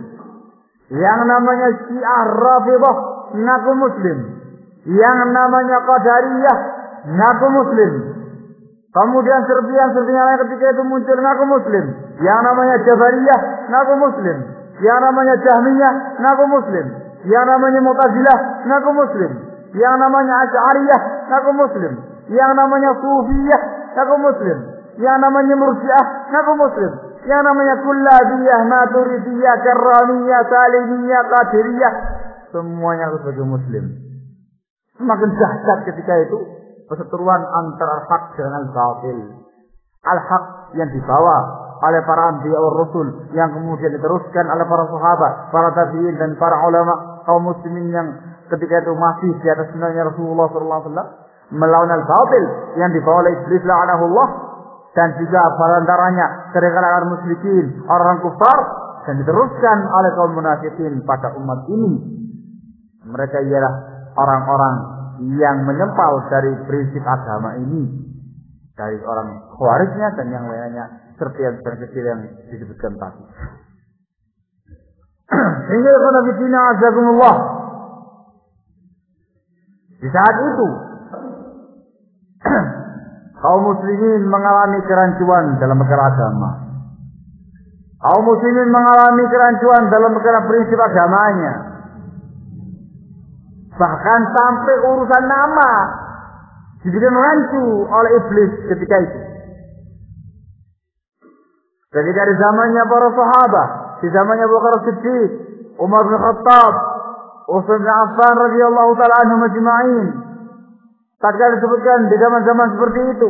yang namanya Syiah Rafidhah ngaku muslim, yang namanya Qadariyah ngaku muslim. Kemudian serpihan-serpihan lain ketika itu muncul ngaku muslim, yang namanya Jabariyah ngaku muslim, yang namanya Jahmiyah ngaku muslim, yang namanya Mu'tazilah ngaku muslim, yang namanya Asy'ariyah ngaku muslim, yang namanya Sufiyah ngaku muslim, yang namanya Murji'ah ngaku muslim, Yang namanya kullabiyah, maturidiyah, karramiyah, salimiyah, qadiriyah, semuanya harus sebagai muslim. Semakin dahsyat ketika itu perseteruan antara al-haq dengan al-batil. Al-haq yang dibawa oleh para anbiya wa rasul, yang kemudian diteruskan oleh para sahabat, para tabi'in dan para ulama kaum muslimin yang ketika itu masih di atas sunnahnya Rasulullah SAW, melawan al-batil yang dibawa oleh iblis la'anahullah, dan juga barantaranya dari kalangan musyrikin, orang kufar, dan diteruskan oleh kaum munafikin pada umat ini. Mereka ialah orang-orang yang menyempal dari prinsip agama ini, dari orang khawarijnya dan yang lainnya, serpian kecil yang disebutkan tadi. Sehingga karena fitina azakumullah, di saat itu kaum muslimin mengalami kerancuan dalam perkara agama. Kaum muslimin mengalami kerancuan dalam perkara prinsip agamanya. Bahkan sampai urusan nama dibikin rancu oleh iblis ketika itu. Ketika di zamannya para sahabat, di zamannya Abu Bakar Siddiq, Umar bin Khattab, Utsman bin Affan radhiyallahu taala anhum ajma'in, tatkala disebutkan di zaman-zaman seperti itu,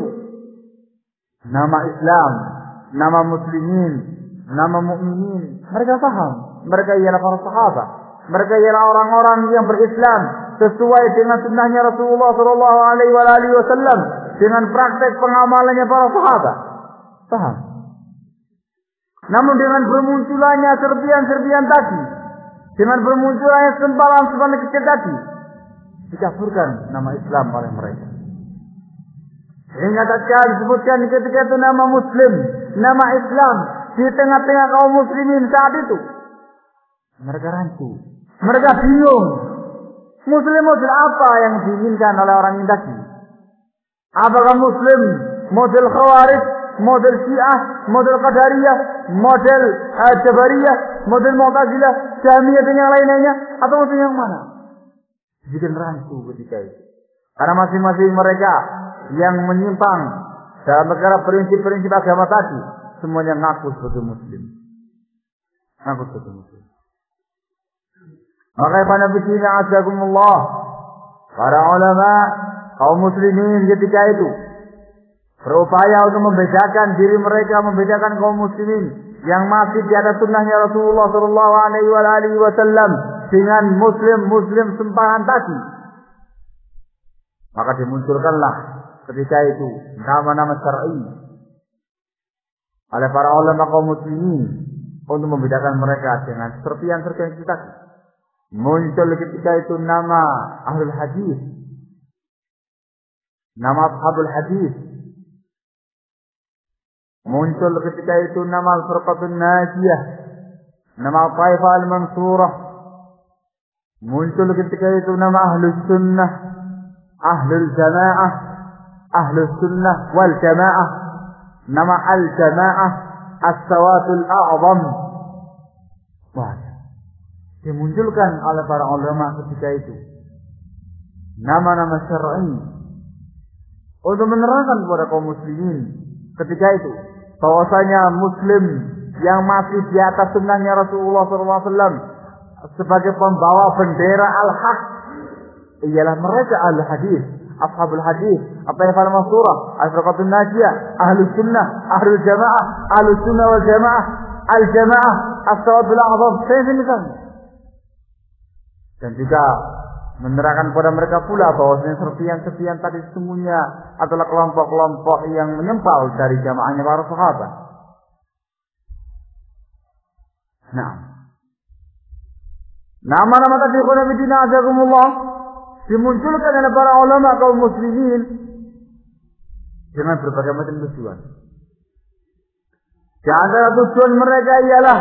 nama Islam, nama muslimin, nama mukminin, mereka paham. Mereka ialah para sahabat. Mereka ialah orang-orang yang berislam sesuai dengan sunnahnya Rasulullah sallallahu alaihi wasallam, dengan praktek pengamalannya para sahabat. Paham? Namun dengan bermunculannya serpian-serpian tadi, dengan bermunculannya sempalan-sempalan kecil tadi, dikafirkan nama Islam oleh mereka. Sehingga tatkala disebutkan ketika itu nama Muslim, nama Islam di tengah-tengah kaum muslimin saat itu, mereka rancu, mereka bingung. Muslim-muslim apa yang diinginkan oleh orang ini tadi? Apakah Muslim model Khawarij, model Syiah, model Qadariyah, model Jabariyah, model Mu'tazilah, Jahmiyah dan yang lain-lainnya, atau model yang mana? Bikin rancu ketika itu. Karena masing-masing mereka yang menyimpang dalam perkara prinsip-prinsip agama tadi, semuanya ngaku sebagai muslim. Ngaku sebagai muslim. Maka pada bicara azakumullah, para ulama kaum muslimin ketika itu berupaya untuk membedakan diri mereka, membedakan kaum muslimin yang masih di atas sunnahnya Rasulullah sallallahu alaihi wasallam dengan muslim sembahan tadi. Maka dimunculkanlah ketika itu nama-nama syar'i oleh para ulama kaum muslimin untuk membedakan mereka dengan serpian-serpian kita. Muncul ketika itu nama ahlul hadis, nama ashabul hadis. Muncul ketika itu nama al-firqatun najiyah, nama taifah al-mansurah. Muncul ketika itu nama ahlus sunnah, ahlul jamaah, ahlus sunnah wal jamaah, nama al-jamaah, as-sawatul a'zam. Wah, dimunculkan oleh para ulama ketika itu nama-nama syar'i untuk menerangkan kepada kaum muslimin ketika itu bahwasanya muslim yang masih di atas sunnahnya Rasulullah SAW sebagai pembawa bendera al-haq ialah mereka al-hadis, ashabul hadis, apa yang pada surah al-firqatun najiyah, ahlus sunnah, ahlul jamaah, ahlus sunnah wal jamaah, al-jamaah, as-sawatul a'zam, misalnya. Dan juga menerangkan kepada mereka pula bahwasanya serpian-serpian tadi semuanya adalah kelompok-kelompok yang menyempal dari jamaahnya para sahabat. Nah, nama-nama tadi khonafidina azakumullah dimunculkan oleh para ulama kaum muslimin dengan berbagai macam tujuan. Di antara tujuan mereka ialah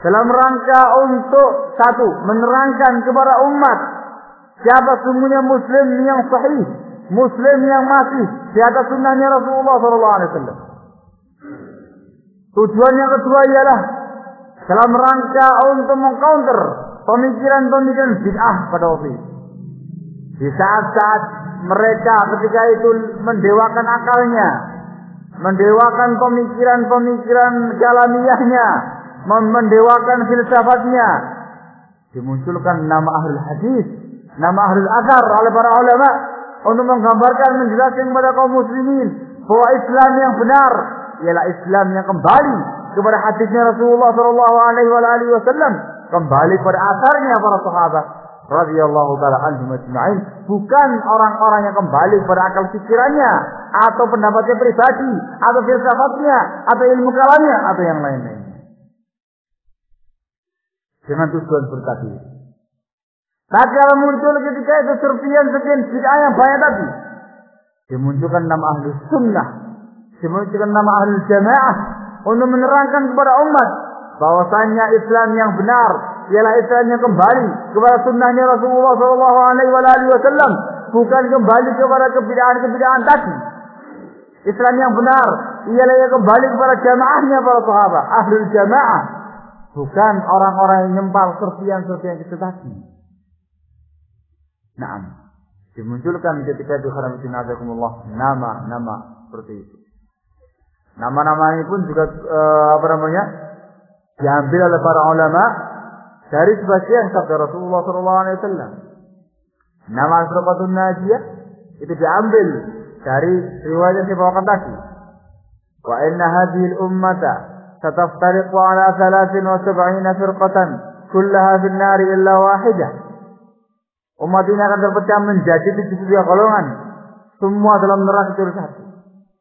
dalam rangka untuk satu, menerangkan kepada umat siapa sesungguhnya muslim yang sahih, muslim yang masih di atas sunnahnya Rasulullah SAW. Tujuan yang kedua ialah dalam rangka untuk mengcounter pemikiran-pemikiran bid'ah pada waktu itu. Di saat-saat mereka ketika itu mendewakan akalnya, mendewakan pemikiran-pemikiran kalamiyahnya, mendewakan filsafatnya. Dimunculkan nama ahlul hadis, nama ahlul athar oleh para ulama untuk menggambarkan, menjelaskan kepada kaum muslimin bahwa Islam yang benar ialah Islam yang kembali kepada hadisnya Rasulullah sallallahu alaihi wasallam, kembali pada asarnya para sahabat radhiyallahu taala anhum ajma'in, bukan orang-orang yang kembali pada akal pikirannya atau pendapatnya pribadi atau filsafatnya atau ilmu kalamnya atau yang lain-lainnya. Dengan tujuan bertadi. Tapi kalau muncul ketika itu serpian bid'ah yang banyak tadi, dimunculkan nama ahli sunnah, dimunculkan nama ahli jamaah untuk menerangkan kepada umat bahwasanya Islam yang benar ialah Islam yang kembali kepada sunnahnya Rasulullah sallallahu alaihi wasallam, bukan kembali kepada kebid'ahan tadi. Islam yang benar ialah yang kembali kepada jamaahnya para sahabat, ahlul jamaah, bukan orang-orang yang nyempal serpian-serpian itu tadi. Naam, dimunculkan ketika itu kharabitin azakumullah nama-nama seperti itu. Nama-nama ini pun juga diambil oleh para ulama dari sebagian sabda Rasulullah SAW. Nama Al-Firqatun Najiyah itu diambil dari riwayat yang dibawakan tadi. Wa inna hadhihi al-ummata sataftariqu ala 73 firqatan kullaha fin nari illa wahidah. Umat ini akan terpecah menjadi 73 golongan, semua dalam neraka kecuali satu.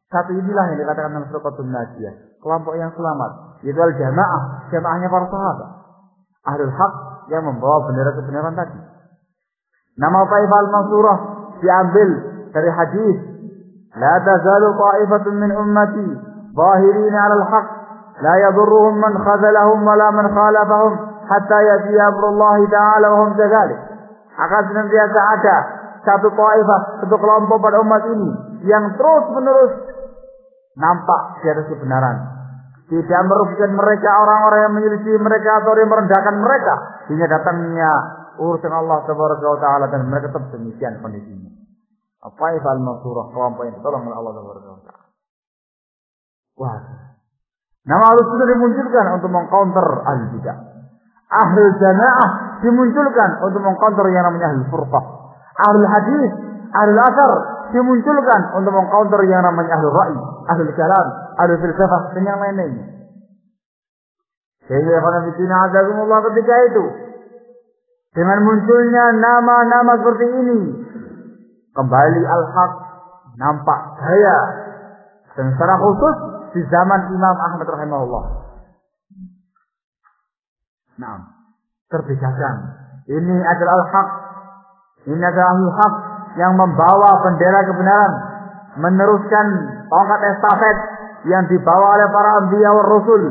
Satu inilah yang dikatakan Al-Firqatun Najiyah, kelompok yang selamat, yaitu al-jamaah, jamaahnya para sahabat, ahlul haq yang membawa bendera kebenaran tadi. Nama Taifah al-Mansurah diambil dari hadis, la tazalu ta'ifatun min ummati zahirina 'ala al-haq la yadurruhum man khazalahum wala man khalafahum hatta ya'ti amrullah ta'ala wa hum kadzalik. Akan senantiasa ada satu taifah, satu kelompok pada umat ini yang terus-menerus nampak di atas kebenaran. Tidak merugikan mereka orang-orang yang menyelisih mereka atau yang merendahkan mereka hingga datangnya urusan Allah Subhanahu wa taala, dan mereka tetap demikian kondisinya. Taifah al-Mansurah, kelompok yang ditolong oleh Allah Subhanahu wa taala. Wah. Nama Al-Sunnah dimunculkan untuk mengcounter al-bidah. Ahlul jamaah dimunculkan untuk mengcounter yang namanya ahlul furqah. Ahlul hadis, ahlul athar dimunculkan untuk mengcounter yang namanya ahlul ra'i, ahlul kalam, ahlul filsafah dan yang lain-lainnya. Sehingga khonafidina azakumullah ketika itu, dengan munculnya nama-nama seperti ini, kembali al-haq nampak jaya, dan secara khusus di zaman Imam Ahmad rahimahullah. Nah, terbedakan. Ini adalah al-haq, ini adalah al-haq yang membawa bendera kebenaran, meneruskan tongkat estafet yang dibawa oleh para anbiya wa rasul.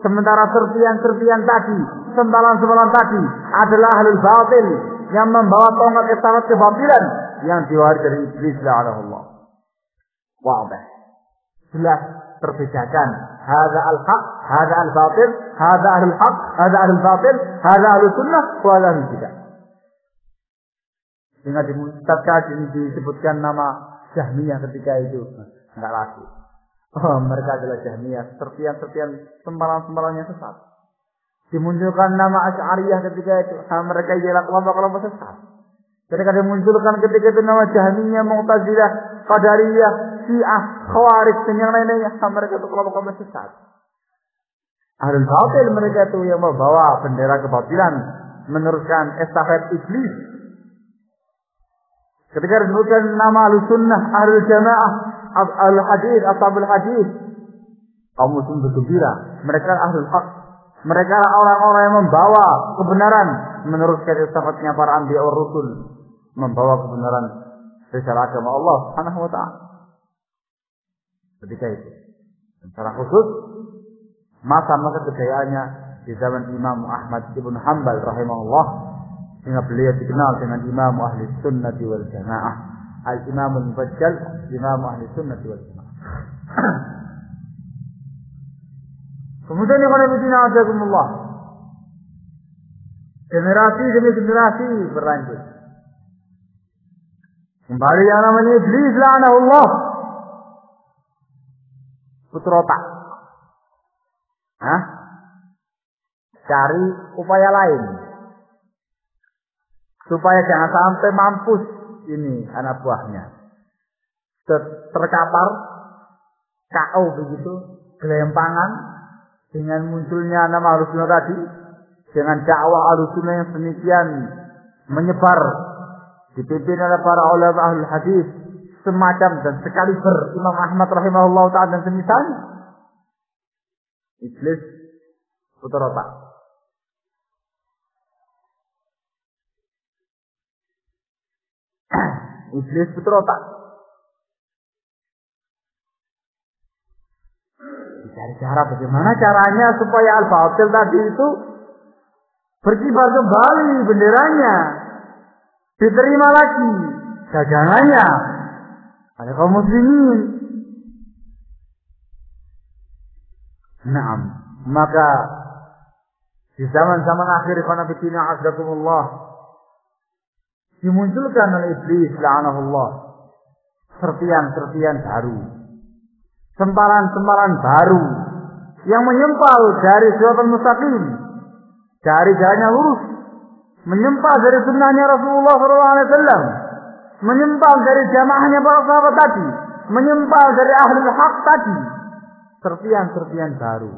Sementara serpian-serpian tadi, sempalan-sempalan tadi adalah ahlul batil yang membawa tongkat estafet kebatilan yang diwaris dari iblis la'anahullah. Wadah. Jelas terbedakan. Hadza al-haq, hadza al-batil, hadza ahlul haq, hadza ahlul batil, hadza ahlus sunnah, wa hadza ahlul bidah. Sehingga disebutkan nama Jahmiyah ketika itu enggak lagi. Oh, mereka adalah Jahmiyah, serpian-serpian sempalan-sempalannya sesat. Dimunculkan nama Asy'ariyah ketika itu, mereka ialah kelompok-kelompok sesat. Ketika dimunculkan ketika itu nama Jahmiyah, Mu'tazilah, Qadariyah, Syiah, Khawarij dan yang lainnya, mereka itu kelompok-kelompok sesat. Ahlul batil mereka itu yang membawa bendera kebatilan, meneruskan estafet iblis. Ketika disebutkan nama Ahlussunnah, Ahlul Jamaah, Ahlul Hadis, Ashabul Hadis, kaum muslim bergembira. Mereka ahlul haq. Mereka orang-orang yang membawa kebenaran, meneruskan estafetnya para anbiya wa rasul, membawa kebenaran secara agama Allah Subhanahu wa taala. Ketika itu, secara khusus masa-masa kejayaannya di zaman Imam Ahmad ibn Hanbal rahimahullah, sehingga beliau dikenal dengan Imam Ahli Sunnati wal Jamaah, Al-Imamul Mufajjal, Imam Ahli Sunnati wal Jamaah. Kemudian yang khonafidina azakumullah, generasi demi generasi berlanjut. Kembali yang namanya iblis la'anahullah puter otak. Cari upaya lain supaya jangan sampai mampus ini anak buahnya. Terkapar KO begitu, gelempangan dengan munculnya nama Ahlussunnah tadi, dengan dakwah Ahlussunnah yang demikian menyebar, dipimpin oleh para ulama ahlul hadis semacam dan sekaliber Imam Ahmad rahimahullah ta'ala dan semisalnya. Iblis putar otak. Iblis putar otak. Dicari cara bagaimana caranya supaya al-batil tadi itu berkibar kembali benderanya, diterima lagi dagangannya oleh kaum muslimin. Naam, maka di zaman-zaman akhir ikhwan fillah azzakumullah dimunculkan oleh iblis la'anahullah serpian-serpian baru, sempalan-sempalan baru yang menyempal dari siratal mustaqim, dari jalannya lurus, menyempal dari sunnahnya Rasulullah SAW, menyempal dari jamaahnya para sahabat tadi, menyempal dari ahlul haq tadi, serpian-serpian baru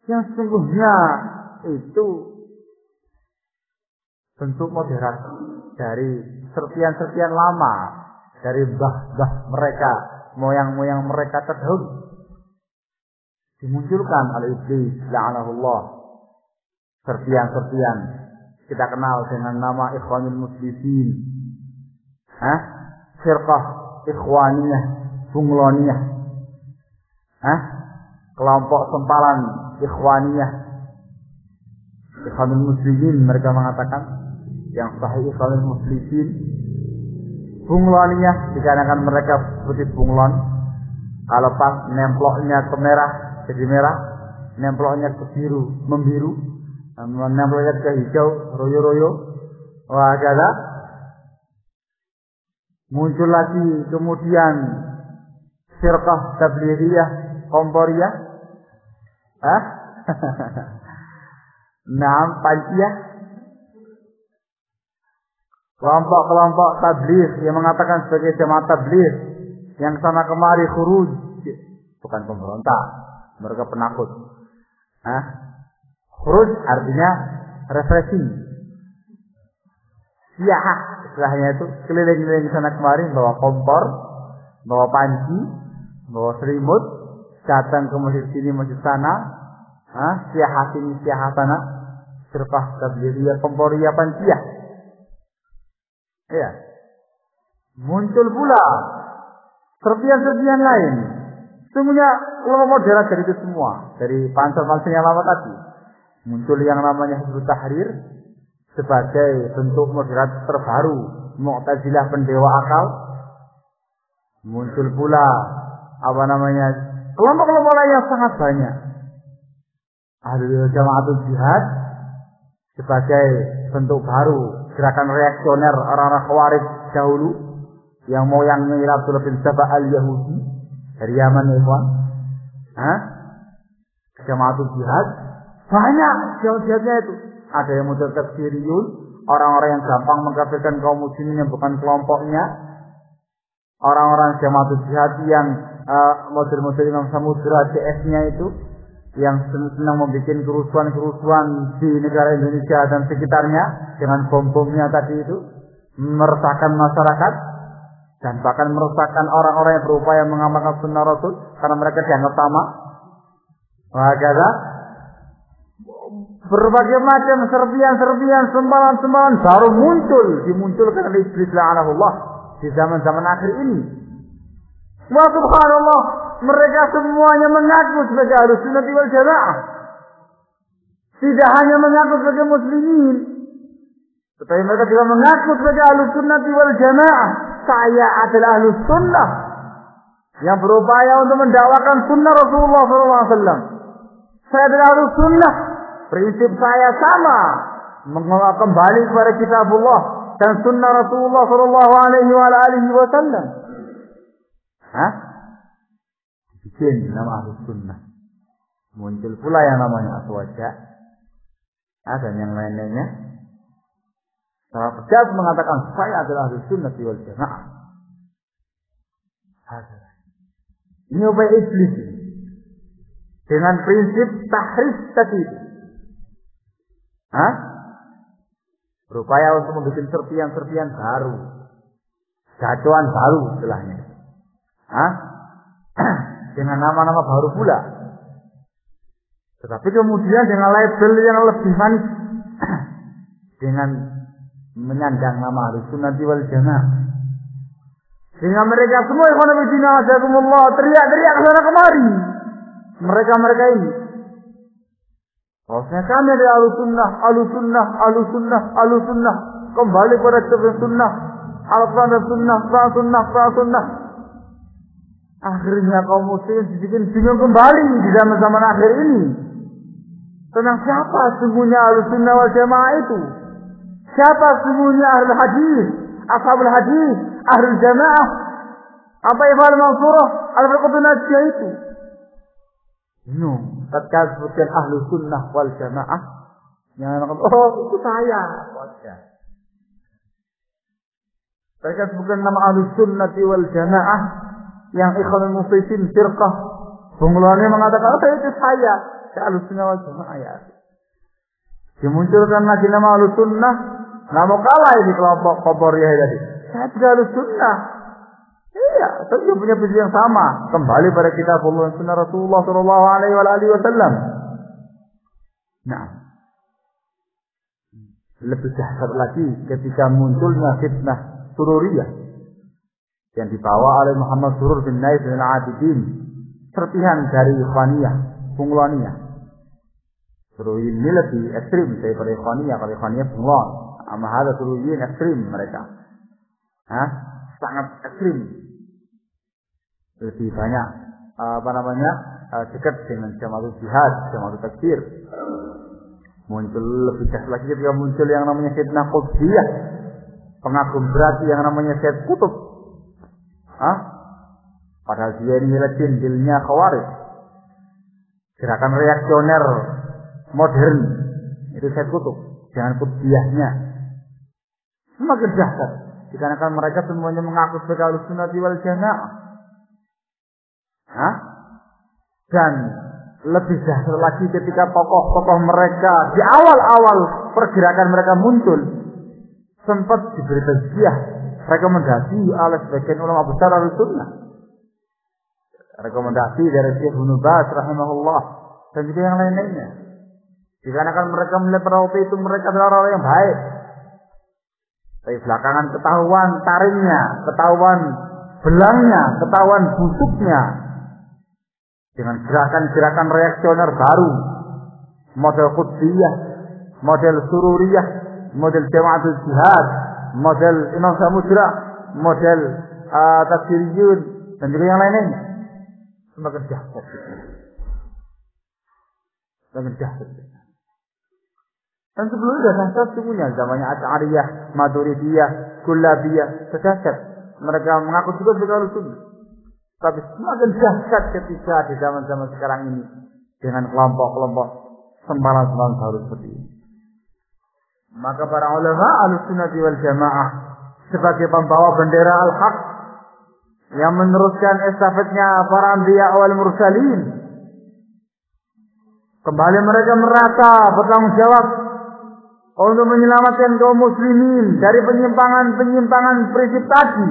yang sesungguhnya itu bentuk moderasi dari serpian-serpian lama, dari mbah-mbah mereka, moyang-moyang mereka terdahulu, dimunculkan oleh iblis la'anahullah serpian-serpian kita kenal dengan nama Ikhwanul Muslimin, firqah ikhwaniyah bungloniyah, kelompok sempalan ikhwaniyah. Ikhwanul Muslimin mereka mengatakan, yang sahih Ikhwanul Muslimin bungloniyah dikarenakan mereka putih bunglon, kalau pas nemploknya ke merah jadi merah, nemploknya ke biru membiru, nemploknya ke hijau royo-royo. Wah, kata muncul lagi kemudian firqah tablighiyah komporiyah, panciyah, kelompok-kelompok tabligh yang mengatakan sebagai jamaah tabligh yang sana kemari khuruj, bukan pemberontak, mereka penakut. Khuruj artinya refreshing, siyahah istilahnya itu, keliling-keliling sana kemari bawa kompor, bawa panci, bawa selimut, datang ke masjid sini masjid sana, siyahah sini siyahah sana, firqah tablighiyah komporiyah panciyah. Ya, muncul pula serpian-serpian lain. Semuanya ulama moderat dari itu semua, dari pansel-pansel yang lama tadi. Muncul yang namanya Hizbut Tahrir sebagai bentuk moderat terbaru, Mu'tazilah pendewa akal. Muncul pula kelompok-kelompok lain yang sangat banyak. Ahlul Jamaatul Jihad sebagai bentuk baru, gerakan reaksioner orang-orang Khawarij dahulu yang moyangnya Abdullah bin Sabah al-Yahudi dari Yaman, ya ikhwan. Jamaatul Jihad banyak jihad-jihadnya itu. Ada yang muncul takfiriyun, orang-orang yang gampang mengkafirkan kaum muslimin yang bukan kelompoknya. Orang-orang Jamaatul Jihad yang model-model Imam Samudra CS-nya itu, yang senang membuat kerusuhan-kerusuhan di negara Indonesia dan sekitarnya dengan bom-bomnya tadi itu, meresahkan masyarakat dan bahkan meresahkan orang-orang yang berupaya mengamalkan sunnah Rasul karena mereka dianggap sama. Maka berbagai macam serpian-serpian, sempalan-sempalan baru dimunculkan oleh iblis la'anahullah di zaman-zaman akhir ini. Wa subhanallah, mereka semuanya mengaku sebagai Ahlussunnah wal Jamaah. Tidak hanya mengaku sebagai muslimin, tetapi mereka juga mengaku sebagai Ahlussunnah wal Jamaah. Saya adalah Ahlussunnah yang berupaya untuk mendakwakan sunnah Rasulullah SAW. Saya adalah Ahlussunnah. Prinsip saya sama, kembali kepada kitabullah dan sunnah Rasulullah SAW. jin nama Ahlus Sunnah. Muncul pula yang namanya Aswaja. Dan yang lainnya. Secara tegas mengatakan saya adalah Ahlus Sunnah wal Jamaah. Ini upaya iblis dengan prinsip tahrif tadi. Berupaya untuk membuat serpian-serpian baru, gacoan baru istilahnya. Dengan nama-nama baru pula. Tetapi kemudian dengan label yang lebih manis, dengan menyandang nama Ahlus Sunnah wal Jamaah. Sehingga mereka semua ikhwan fillah azakumullah teriak-teriak ke sana kemari. Mereka ini. Bahwasanya kami adalah Ahlus Sunnah, Ahlus Sunnah, Ahlus Sunnah, Ahlus Sunnah. Kembali pada sunnah, Al-Quran dan sunnah, Sunnah. Akhirnya kaum muslimin dibikin bingung kembali di zaman-zaman akhir ini. Tentang siapa sesungguhnya Ahlus Sunnah wal Jamaah itu? Siapa sesungguhnya Ahlul Hadis, Ashabul Hadis, Ahlul Jamaah? Apa Ifal Mansurah, Al-Firqatun Najiyah itu? Tatkala sebutkan Ahlus Sunnah wal Jamaah, yang mengatakan, itu saya. Tatkala sebutkan nama Ahlus Sunnah wal Jamaah, yang Ikhwanul Muslimin firqah, pengeluarnya mengatakan, itu saya Ahlus Sunnah wal Jamaah ya. Dimunculkan lagi nama Ahlus Sunnah, nama kalah ini kelompok Qabariyah tadi. Saya tidak Ahlus Sunnah. Iya, tapi punya prinsip yang sama. Kembali pada kitabullah dan sunnah Rasulullah sallallahu alaihi wasallam. Nah, lebih dahsyat lagi ketika munculnya fitnah Sururiyah yang dibawa oleh Muhammad Surur bin Naif bin Al-Abidin, serpihan dari Ikhwaniyah, Bungloniyah. Sururiyah ini lebih ekstrim daripada Ikhwaniyah. Kalau Ikhwaniyah bunglon, amma hadza Sururiyah ekstrim mereka. Sangat ekstrim. Lebih banyak dekat dengan Jamaatul Jihad, Jamaatul Takfir. Muncul lebih dahsyat lagi ketika muncul yang namanya fitnah Qutbiyah, pengagum berat yang namanya Sayyid Qutb. Padahal dia ini jilnya Khawarij, gerakan reaksioner modern itu Sayyid Qutb dengan Qutbiyahnya. Semakin dahsyat dikarenakan mereka semuanya mengaku sebagai Ahlus Sunnah wal Jamaah. Dan lebih dahsyat lagi ketika tokoh-tokoh mereka di awal-awal pergerakan mereka muncul sempat diberi tazkiyah, rekomendasi oleh sebagian ulama besar Ahlus Sunnah, rekomendasi dari Syekh Ibnu Baz rahimahullah dan juga yang lain-lainnya. Dikarenakan mereka melihat pada waktu itu mereka adalah orang yang baik. Tapi belakangan ketahuan taringnya, ketahuan belangnya, ketahuan busuknya dengan gerakan-gerakan reaksioner baru, model Qutbiyah, model Sururiyah, model Jamaatul Jihad, model Imam Samudra, model Takfiriyun dan juga yang lainnya. Semakin dahsyat. Semakin dahsyat. Dan sebelumnya sudah dahsyat semuanya, zamannya Asy'ariyah, Maturidiyah, Kullabiyah, dahsyat. Mereka mengaku juga sebagai Ahlus Sunnah. Tapi semakin dahsyat ketika di zaman-zaman sekarang ini dengan kelompok-kelompok sempalan-sempalan baru seperti ini. Maka para ulama Ahlus Sunnah wal Jamaah sebagai pembawa bendera Al-Haq yang meneruskan estafetnya para anbiya wal mursalin, kembali mereka merasa bertanggung jawab untuk menyelamatkan kaum muslimin dari penyimpangan-penyimpangan prinsip tadi.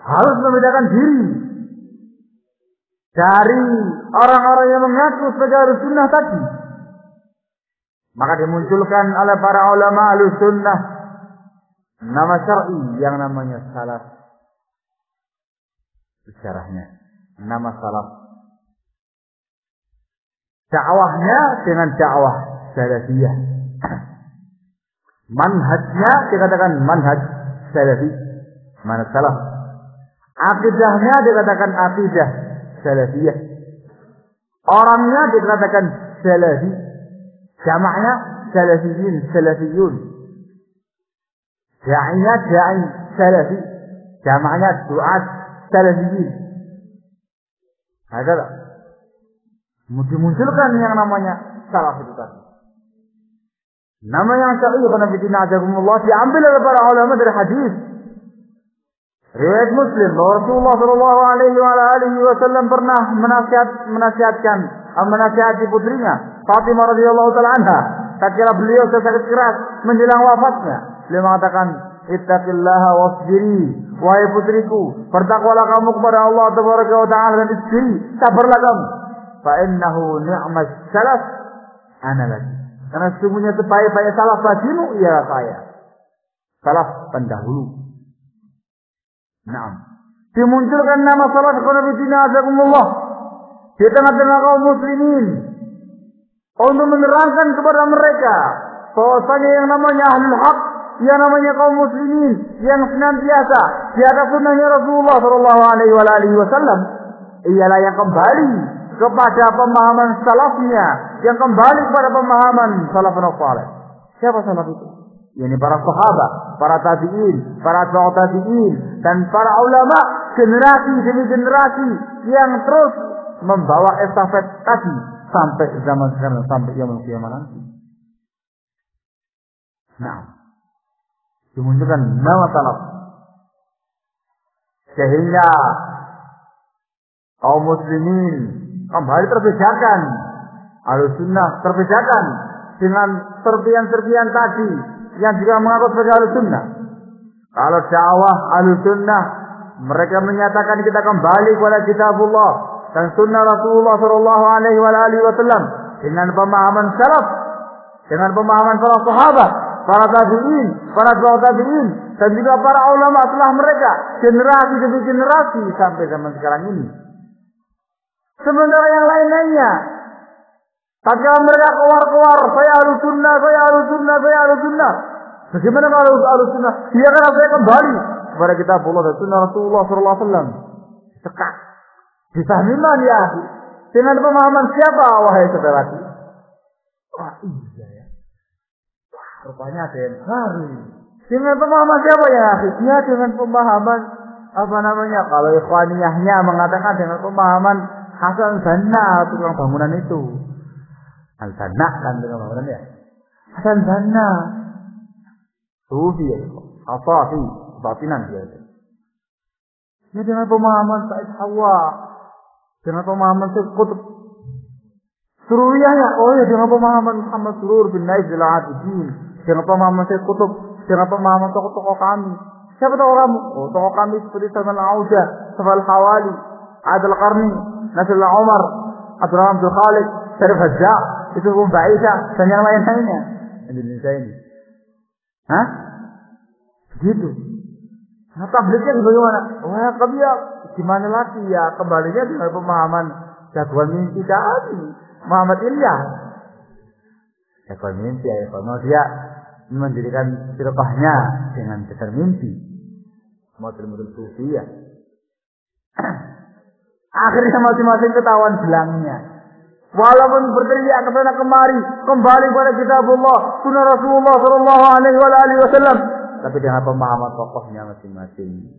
Harus membedakan diri dari orang-orang yang mengaku sebagai Ahlus Sunnah tadi. Maka dimunculkan oleh para ulama Ahlus Sunnah nama syar'i yang namanya salaf. Sejarahnya nama salaf. Dakwahnya dengan dakwah salafiyah. Manhajnya dikatakan manhaj salafi. Manhaj salaf. Akidahnya dikatakan akidah salafiyah. Orangnya dikatakan salafi. Jamaknya salafiyin, salafiyun. Da'inya da'i salafi. Jamaknya du'at salafiyin. Ada tak? Dimunculkan yang namanya salaf itu tadi. Nama yang sahih karena fitina ajakumullah diambil oleh para ulama dari hadis. Riwayat Muslim bahwa Rasulullah sallallahu alaihi wasallam pernah menasihati putrinya Fatimah radhiyallahu taala anha tatkala beliau sakit keras menjelang wafatnya. Beliau mengatakan, "Ittaqillaha wasbiri." Wahai putriku, bertakwalah kamu kepada Allah tabaraka wa taala dan isbiri, sabarlah kamu. Fa innahu ni'mas salaf ana laki. Karena sesungguhnya sebaik-baik salaf bagimu ialah saya. Salaf pendahulu. Naam. Dimunculkan nama salaf qanabitina azakumullah di tengah-tengah kaum muslimin untuk menerangkan kepada mereka bahwasanya yang namanya ahlul haq, yang namanya kaum muslimin yang senantiasa di atas sunnahnya Rasulullah sallallahu alaihi wasallam ialah yang kembali kepada pemahaman salafnya, yang kembali kepada pemahaman salafun salih. Siapa salaf itu? Ini para sahabat, para tabi'in, para tabi'in, dan para ulama generasi demi generasi yang terus membawa estafet tadi sampai zaman sekarang, sampai yaumul qiyamah nanti. Nah, dimunculkan nama salaf sehingga kaum muslimin kembali terbedakan, Ahlussunnah terbedakan dengan serpian-serpian tadi yang juga mengaku sebagai Ahlussunnah. Kalau dakwah Ahlussunnah, mereka menyatakan kita kembali kepada kitabullah dan sunnah Rasulullah sallallahu alaihi wasallam dengan pemahaman salaf, dengan pemahaman para sahabat, para tabi'in, para tabi'in, dan juga para ulama setelah mereka generasi demi generasi sampai zaman sekarang ini. Sementara yang lain-lainnya, tatkala mereka keluar, saya Ahlussunnah, saya Ahlussunnah, saya Ahlussunnah. Bagaimana kalau Ahlussunnah? Dia kan saya kembali kepada kitabullah dan sunnah Rasulullah sallallahu alaihi wasallam. Sekat. Difahami mana ya? Dengan pemahaman siapa wahai saudaraku? Wah, iya ya. Wah, rupanya ada yang baru. Dengan pemahaman siapa ya? Ya dengan pemahaman apa namanya? Kalau ikhwaniyahnya mengatakan dengan pemahaman Hasan Banna, tukang bangunan itu. Al-Banna kan tukang bangunan ya. Hasan Banna. Sufi ya, Asafi, batinan dia. Ini dengan pemahaman Said Hawa, dengan pemahaman Syekh Qutb. Sururiyahnya, oh ya dengan pemahaman Muhammad Surur bin Naif al-Abidin, dengan pemahaman Syekh Qutb, dengan pemahaman tokoh-tokoh kami. Siapa tokoh kamu? Oh, tokoh kami seperti Salman al-Auda, Safal Hawali, Adil Qarni, Nasir al-Umar, Abdurrahman Abdul Khalid, Syarif Hajjah, itu pun Ba'isah, dan yang lain-lainnya. Indonesia ini. Hah? Begitu. Nah, tablignya bagaimana? Wah, kami ya gimana lagi ya? Kembalinya dengan pemahaman jagoan mimpi tadi, Muhammad Ilyas. Jagoan mimpi ya, kalau dia mendirikan firqahnya dengan dasar mimpi. Model-model sufi ya. Akhirnya masing-masing ketahuan belangnya. Walaupun berteriak ke sana kemari, kembali kepada kitabullah, sunnah Rasulullah sallallahu alaihi wasallam, tapi dengan pemahaman tokohnya masing-masing.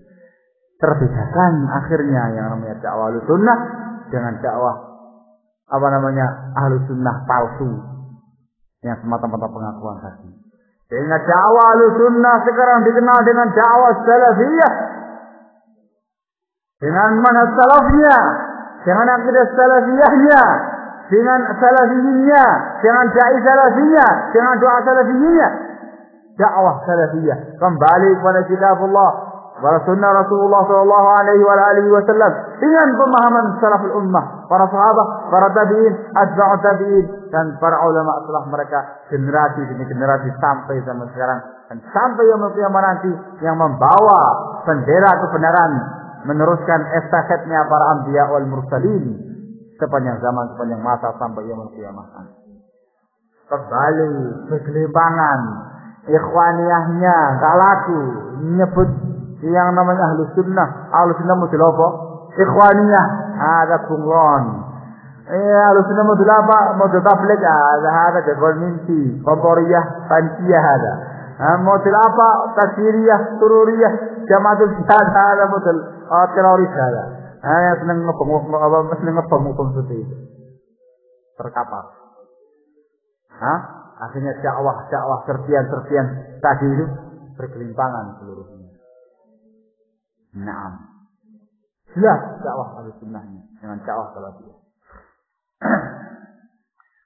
Terbedakan akhirnya yang namanya dakwah Ahlussunnah dengan dakwah apa namanya Ahlussunnah palsu yang semata-mata pengakuan tadi. Sehingga dakwah Ahlussunnah sekarang dikenal dengan dakwah salafiyah, dengan manhaj salafnya, dengan akidah salafiyahnya, dengan salafiyinya, dengan dai salafinya, dengan doa salafiyinya. Dakwah salafiyah kembali kepada kitabullah wa sunnah Rasulullah sallallahu alaihi wasallam dengan pemahaman salaful ummah, para sahabat, para tabi'in, atba'ut tabi'in, dan para ulama setelah mereka generasi demi generasi sampai zaman sekarang dan sampai yaumul qiyamah nanti yang membawa bendera kebenaran, meneruskan estafetnya para anbiya wal mursalin sepanjang zaman, sepanjang masa sampai yaumul qiyamah. Kembali bergelimpangan, ikhwaniyahnya gak laku, nyebut yang namanya Ahlussunnah model apa? Ikhwaniyah, ada bunglon. Ahlussunnah model apa? Model tabligh, ada jagoan mimpi, komporiyah, panciyah ada. Model apa? Tasiriyah, sururiyah, jamaatul jihad, ada model teroris saya. Seneng ngebom hukum seperti itu. Terkapar. Akhirnya dakwah serpian tadi itu bergelimpangan seluruhnya. Naam. Jelas dakwah Ahlussunnahnya dengan dakwah salafiyah.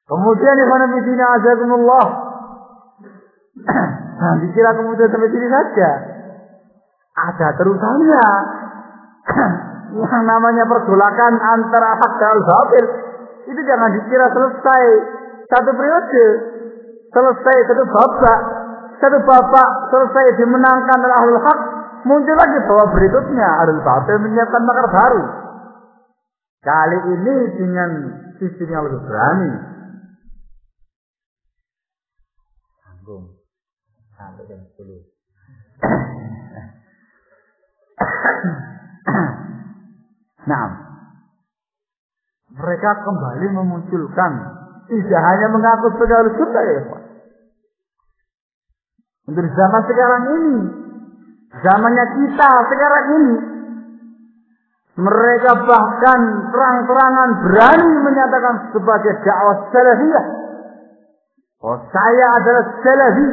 Kemudian ikhwan fillah azakumullah. Dikira kemudian sampai sini saja. Ada terusannya. Yang namanya pergolakan antara hak dan batil itu jangan dikira selesai satu periode, selesai satu babak selesai dimenangkan oleh ahlul haq, muncul lagi babak berikutnya ahlul batil menyiapkan makar baru. Kali ini dengan sistem yang lebih berani. Sanggung sampai jam 10. Nah, mereka kembali memunculkan, tidak hanya mengaku sebagai Ahlussunnah ya Pak. Untuk zaman sekarang ini, zamannya kita sekarang ini, mereka bahkan terang-terangan berani menyatakan sebagai dakwah salafiyah. Oh, saya adalah salafi,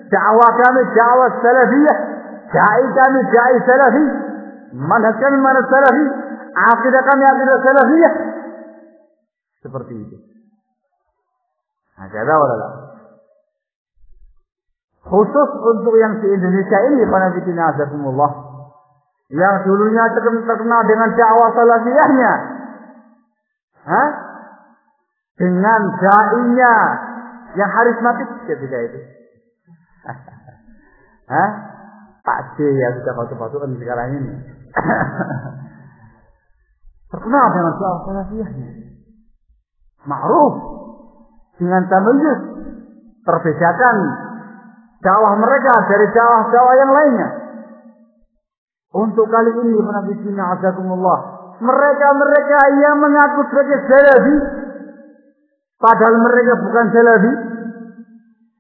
dakwah kami dakwah salafiyah, dai kami dai salafi, manhaj kami manhaj salafi, akidah kami akidah salafiyah. Seperti itu. Nah, kata Allah. Khusus untuk yang di Indonesia ini, qanafitina azakumullah, yang dulunya terkenal dengan dakwah salafiyahnya, dengan dai-nya yang harismatik ketika itu. Pak C yang sudah batu-batuan sekarang ini. Terkenal dengan dakwah salafiyahnya. Ma'ruf dengan tamayuz, terbedakan dakwah mereka dari dakwah yang lainnya. Untuk kali ini qanafitina azakumullah, mereka yang mengaku sebagai salafi padahal mereka bukan salafi,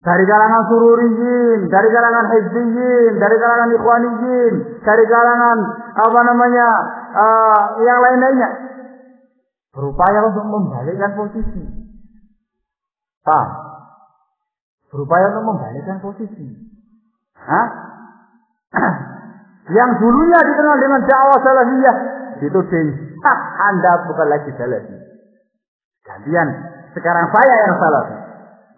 dari kalangan sururiyin, dari kalangan hizbiyin, dari kalangan ikhwaniyin, dari kalangan yang lain-lainnya, berupaya untuk membalikkan posisi. Berupaya untuk membalikkan posisi. Yang dulunya dikenal dengan dakwah salafiyah, dituding, Anda bukan lagi salafi. Gantian, sekarang saya yang salafi.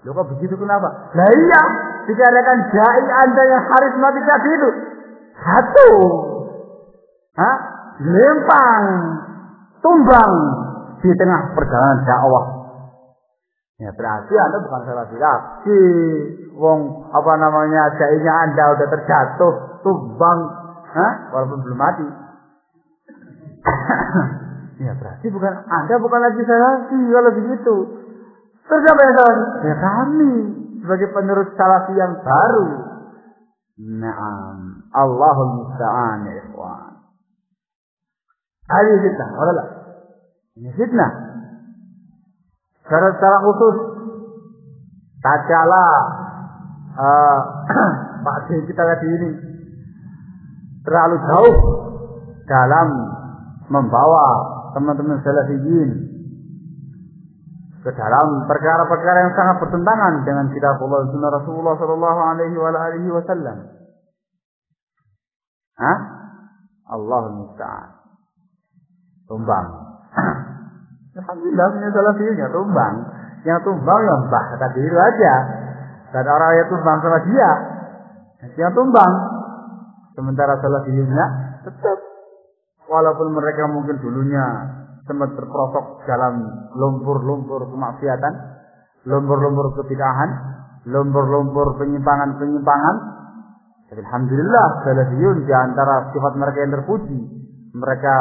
Loh kok begitu kenapa? Lah iya, dikatakan dai Anda yang harismatik tadi itu satu. Lempang, tumbang di tengah perjalanan dakwah. Ya berarti Anda bukan salafi lagi. Wong dai-nya Anda udah terjatuh, tumbang, walaupun belum mati. Ya berarti Anda bukan lagi salafi kalau begitu. Terus siapa yang salafi? Ya kami sebagai penerus salafi yang baru. Naam, Allahul musta'an ya ikhwan. Ini fitnah, wallah. Ini fitnah. Secara khusus, tatkala Pak C kita tadi ini terlalu jauh dalam membawa teman-teman salafiyin ke dalam perkara-perkara yang sangat bertentangan dengan kitabullah sunnah Rasulullah sallallahu alaihi wasallam. Allahul musta'an. Tumbang. Alhamdulillah punya salafiynya tumbang. Yang tumbang yang mbah tadi itu aja. Dan orang yang tumbang sama dia. Yang tumbang. Sementara salafiynya tetap. Walaupun mereka mungkin dulunya sempat terperosok dalam lumpur-lumpur kemaksiatan, lumpur-lumpur kebid'ahan, lumpur-lumpur penyimpangan-penyimpangan. Tapi alhamdulillah salafiyun di antara sifat mereka yang terpuji, mereka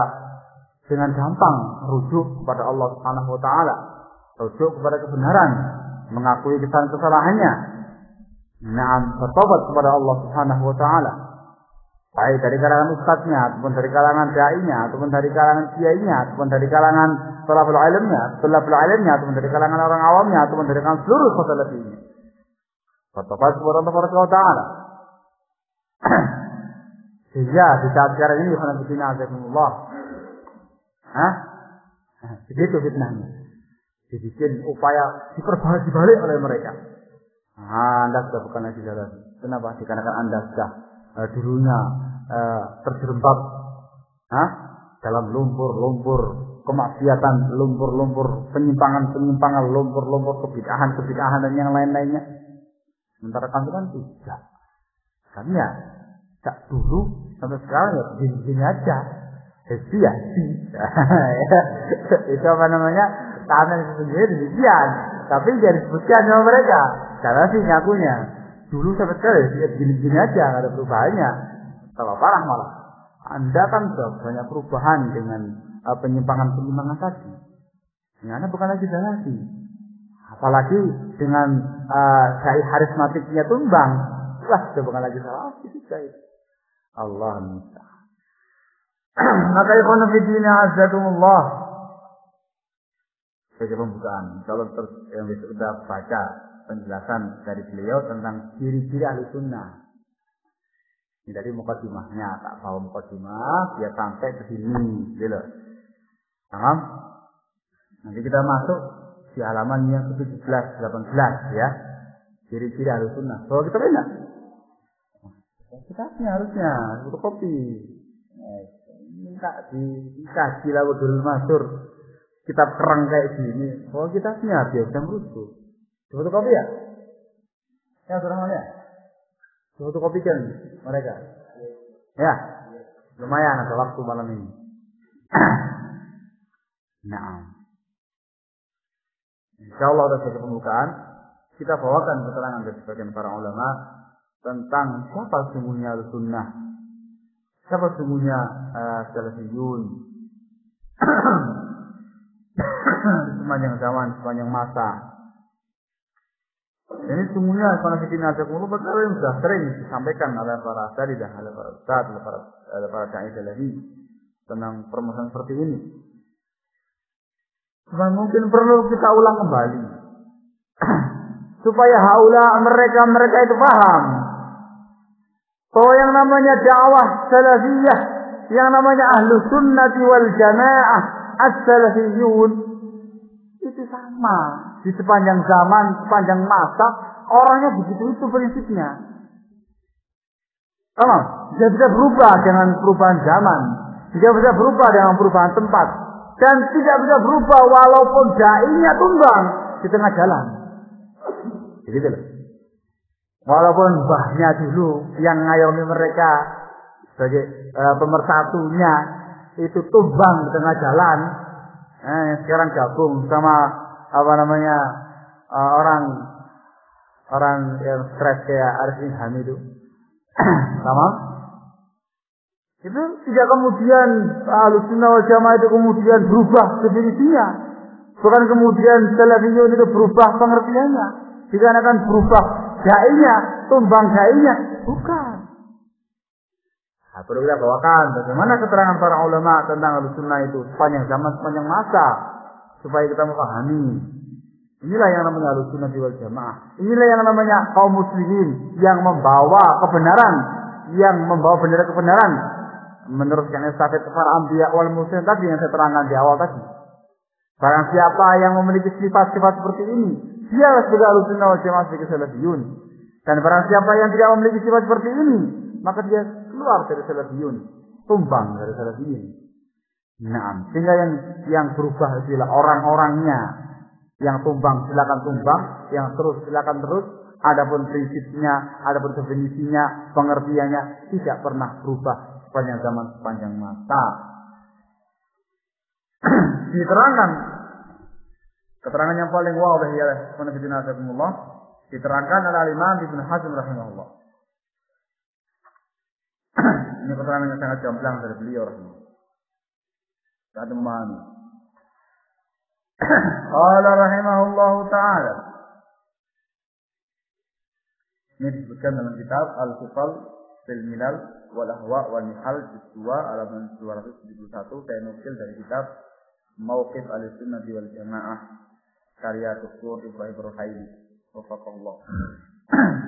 dengan gampang rujuk kepada Allah Subhanahu wa taala, rujuk kepada kebenaran, mengakui kesalahannya. Bertobat kepada Allah Subhanahu wa taala. Baik dari kalangan ustadznya, ataupun dari kalangan dai-nya, ataupun dari kalangan kiainya, ataupun dari kalangan thalabul ilmnya, ataupun dari kalangan orang awamnya, ataupun dari kalangan seluruh salafiyyin. Bertobat kepada Allah Subhanahu wa taala. Iya, di saat sekarang ini fitnah azakumullah. Begitu fitnahnya. Dibikin upaya dibalik oleh mereka. Anda sudah bukan lagi jalan. Kenapa? Dikarenakan Anda sudah dulunya terjerembab dalam lumpur-lumpur kemaksiatan, lumpur-lumpur penyimpangan-penyimpangan, lumpur-lumpur kebid'ahan dan yang lain-lainnya. Sementara kami kan tidak. Kami ya tak dulu sampai sekarang ya begini aja. Hesti. Itu apa namanya? Kami sendiri demikian. Tapi jangan disebutkan sama mereka. Karena sih ngakunya. Dulu sampai sekarang ya begini-begini aja, nggak ada perubahannya. Kalau parah malah. Anda kan sudah banyak perubahan dengan penyimpangan-penyimpangan tadi. Anda bukan lagi lagi. Apalagi dengan harismatiknya tumbang. Wah, sudah bukan lagi salah. Allah musta'an. Maka ikhwan fillah azzakumullah. Sebagai pembukaan, kalau terus yang sudah baca penjelasan dari beliau tentang ciri-ciri ahli sunnah. Ini dari mukadimahnya, tak bawa mukadimah, biar sampai ke sini, gitu. Paham? Nanti kita masuk di halaman yang ke-17, 18 ya. Ciri-ciri ahli sunnah. Kalau kita beda. Kita harusnya fotokopi. Minta dikaji lah Wadul Mansur. Kitab kerang kayak gini. Oh kita biar bisa merujuk. Fotokopi ya? Ya sudah mana ya? Fotokopikan mereka. Ya. Lumayan ada waktu malam ini. Nah. Insyaallah ada satu pembukaan. Kita bawakan keterangan dari sebagian para ulama tentang siapa sesungguhnya Ahlussunnah. Siapa sesungguhnya Salafiyun. Sepanjang zaman, sepanjang masa. Ini semuanya konfidina azakumullah perkara yang sudah sering disampaikan oleh para asatidzah, oleh para ustaz, oleh para dai salafi tentang permasalahan seperti ini. Cuma mungkin perlu kita ulang kembali supaya mereka itu paham bahwa yang namanya dakwah salafiyah, yang namanya ahlus sunnati wal jamaah as-salafiyun itu sama di sepanjang zaman, sepanjang masa orangnya begitu itu prinsipnya. Tidak bisa berubah dengan perubahan zaman, tidak bisa berubah dengan perubahan tempat, dan tidak bisa berubah walaupun dai-nya tumbang di tengah jalan. Begitu loh. Walaupun mbahnya dulu yang ngayomi mereka sebagai pemersatunya itu tumbang di tengah jalan, sekarang gabung sama orang yang stres kayak Arif Ilham itu, sama. Itu tidak kemudian Ahlussunnah wal Jamaah itu kemudian berubah definisinya, bukan kemudian Salafiyun itu berubah pengertiannya, dikarenakan berubah dai-nya, tumbang dai-nya, bukan. Nah, perlu kita bawakan bagaimana keterangan para ulama tentang Ahlussunnah itu sepanjang zaman, sepanjang masa, supaya kita memahami. Inilah yang namanya Ahlussunnah wal Jamaah. Inilah yang namanya kaum muslimin yang membawa kebenaran, yang membawa bendera kebenaran, meneruskan estafet para anbiya wal mursalin tadi yang saya terangkan di awal tadi. Barang siapa yang memiliki sifat-sifat seperti ini, dia sebagai Ahlussunnah wal Jamaah, sebagai salafiyun. Dan barang siapa yang tidak memiliki sifat seperti ini, maka dia keluar dari salafiyun, tumbang dari salafiyun. Nah, sehingga yang berubah adalah orang-orangnya. Yang tumbang silakan tumbang, yang terus silakan terus. Adapun prinsipnya, adapun definisinya, pengertiannya tidak pernah berubah sepanjang zaman, sepanjang masa. Diterangkan keterangan yang paling wadih ya Allah, diterangkan oleh Imam Ibnu Hazm rahimahullah. Ini keterangan yang sangat gamblang dari beliau rahimahullah. Tidak memahami. Qala rahimahullah ta'ala. Ini disebutkan dalam kitab Al-Fiqh fil Milal wal Ahwa wal Nihal juz 2 halaman 271, saya nukil dari kitab Mauqif Ahlussunnah wal Jamaah karya Dr. Ibrahim Ruhaili wafaqahullah.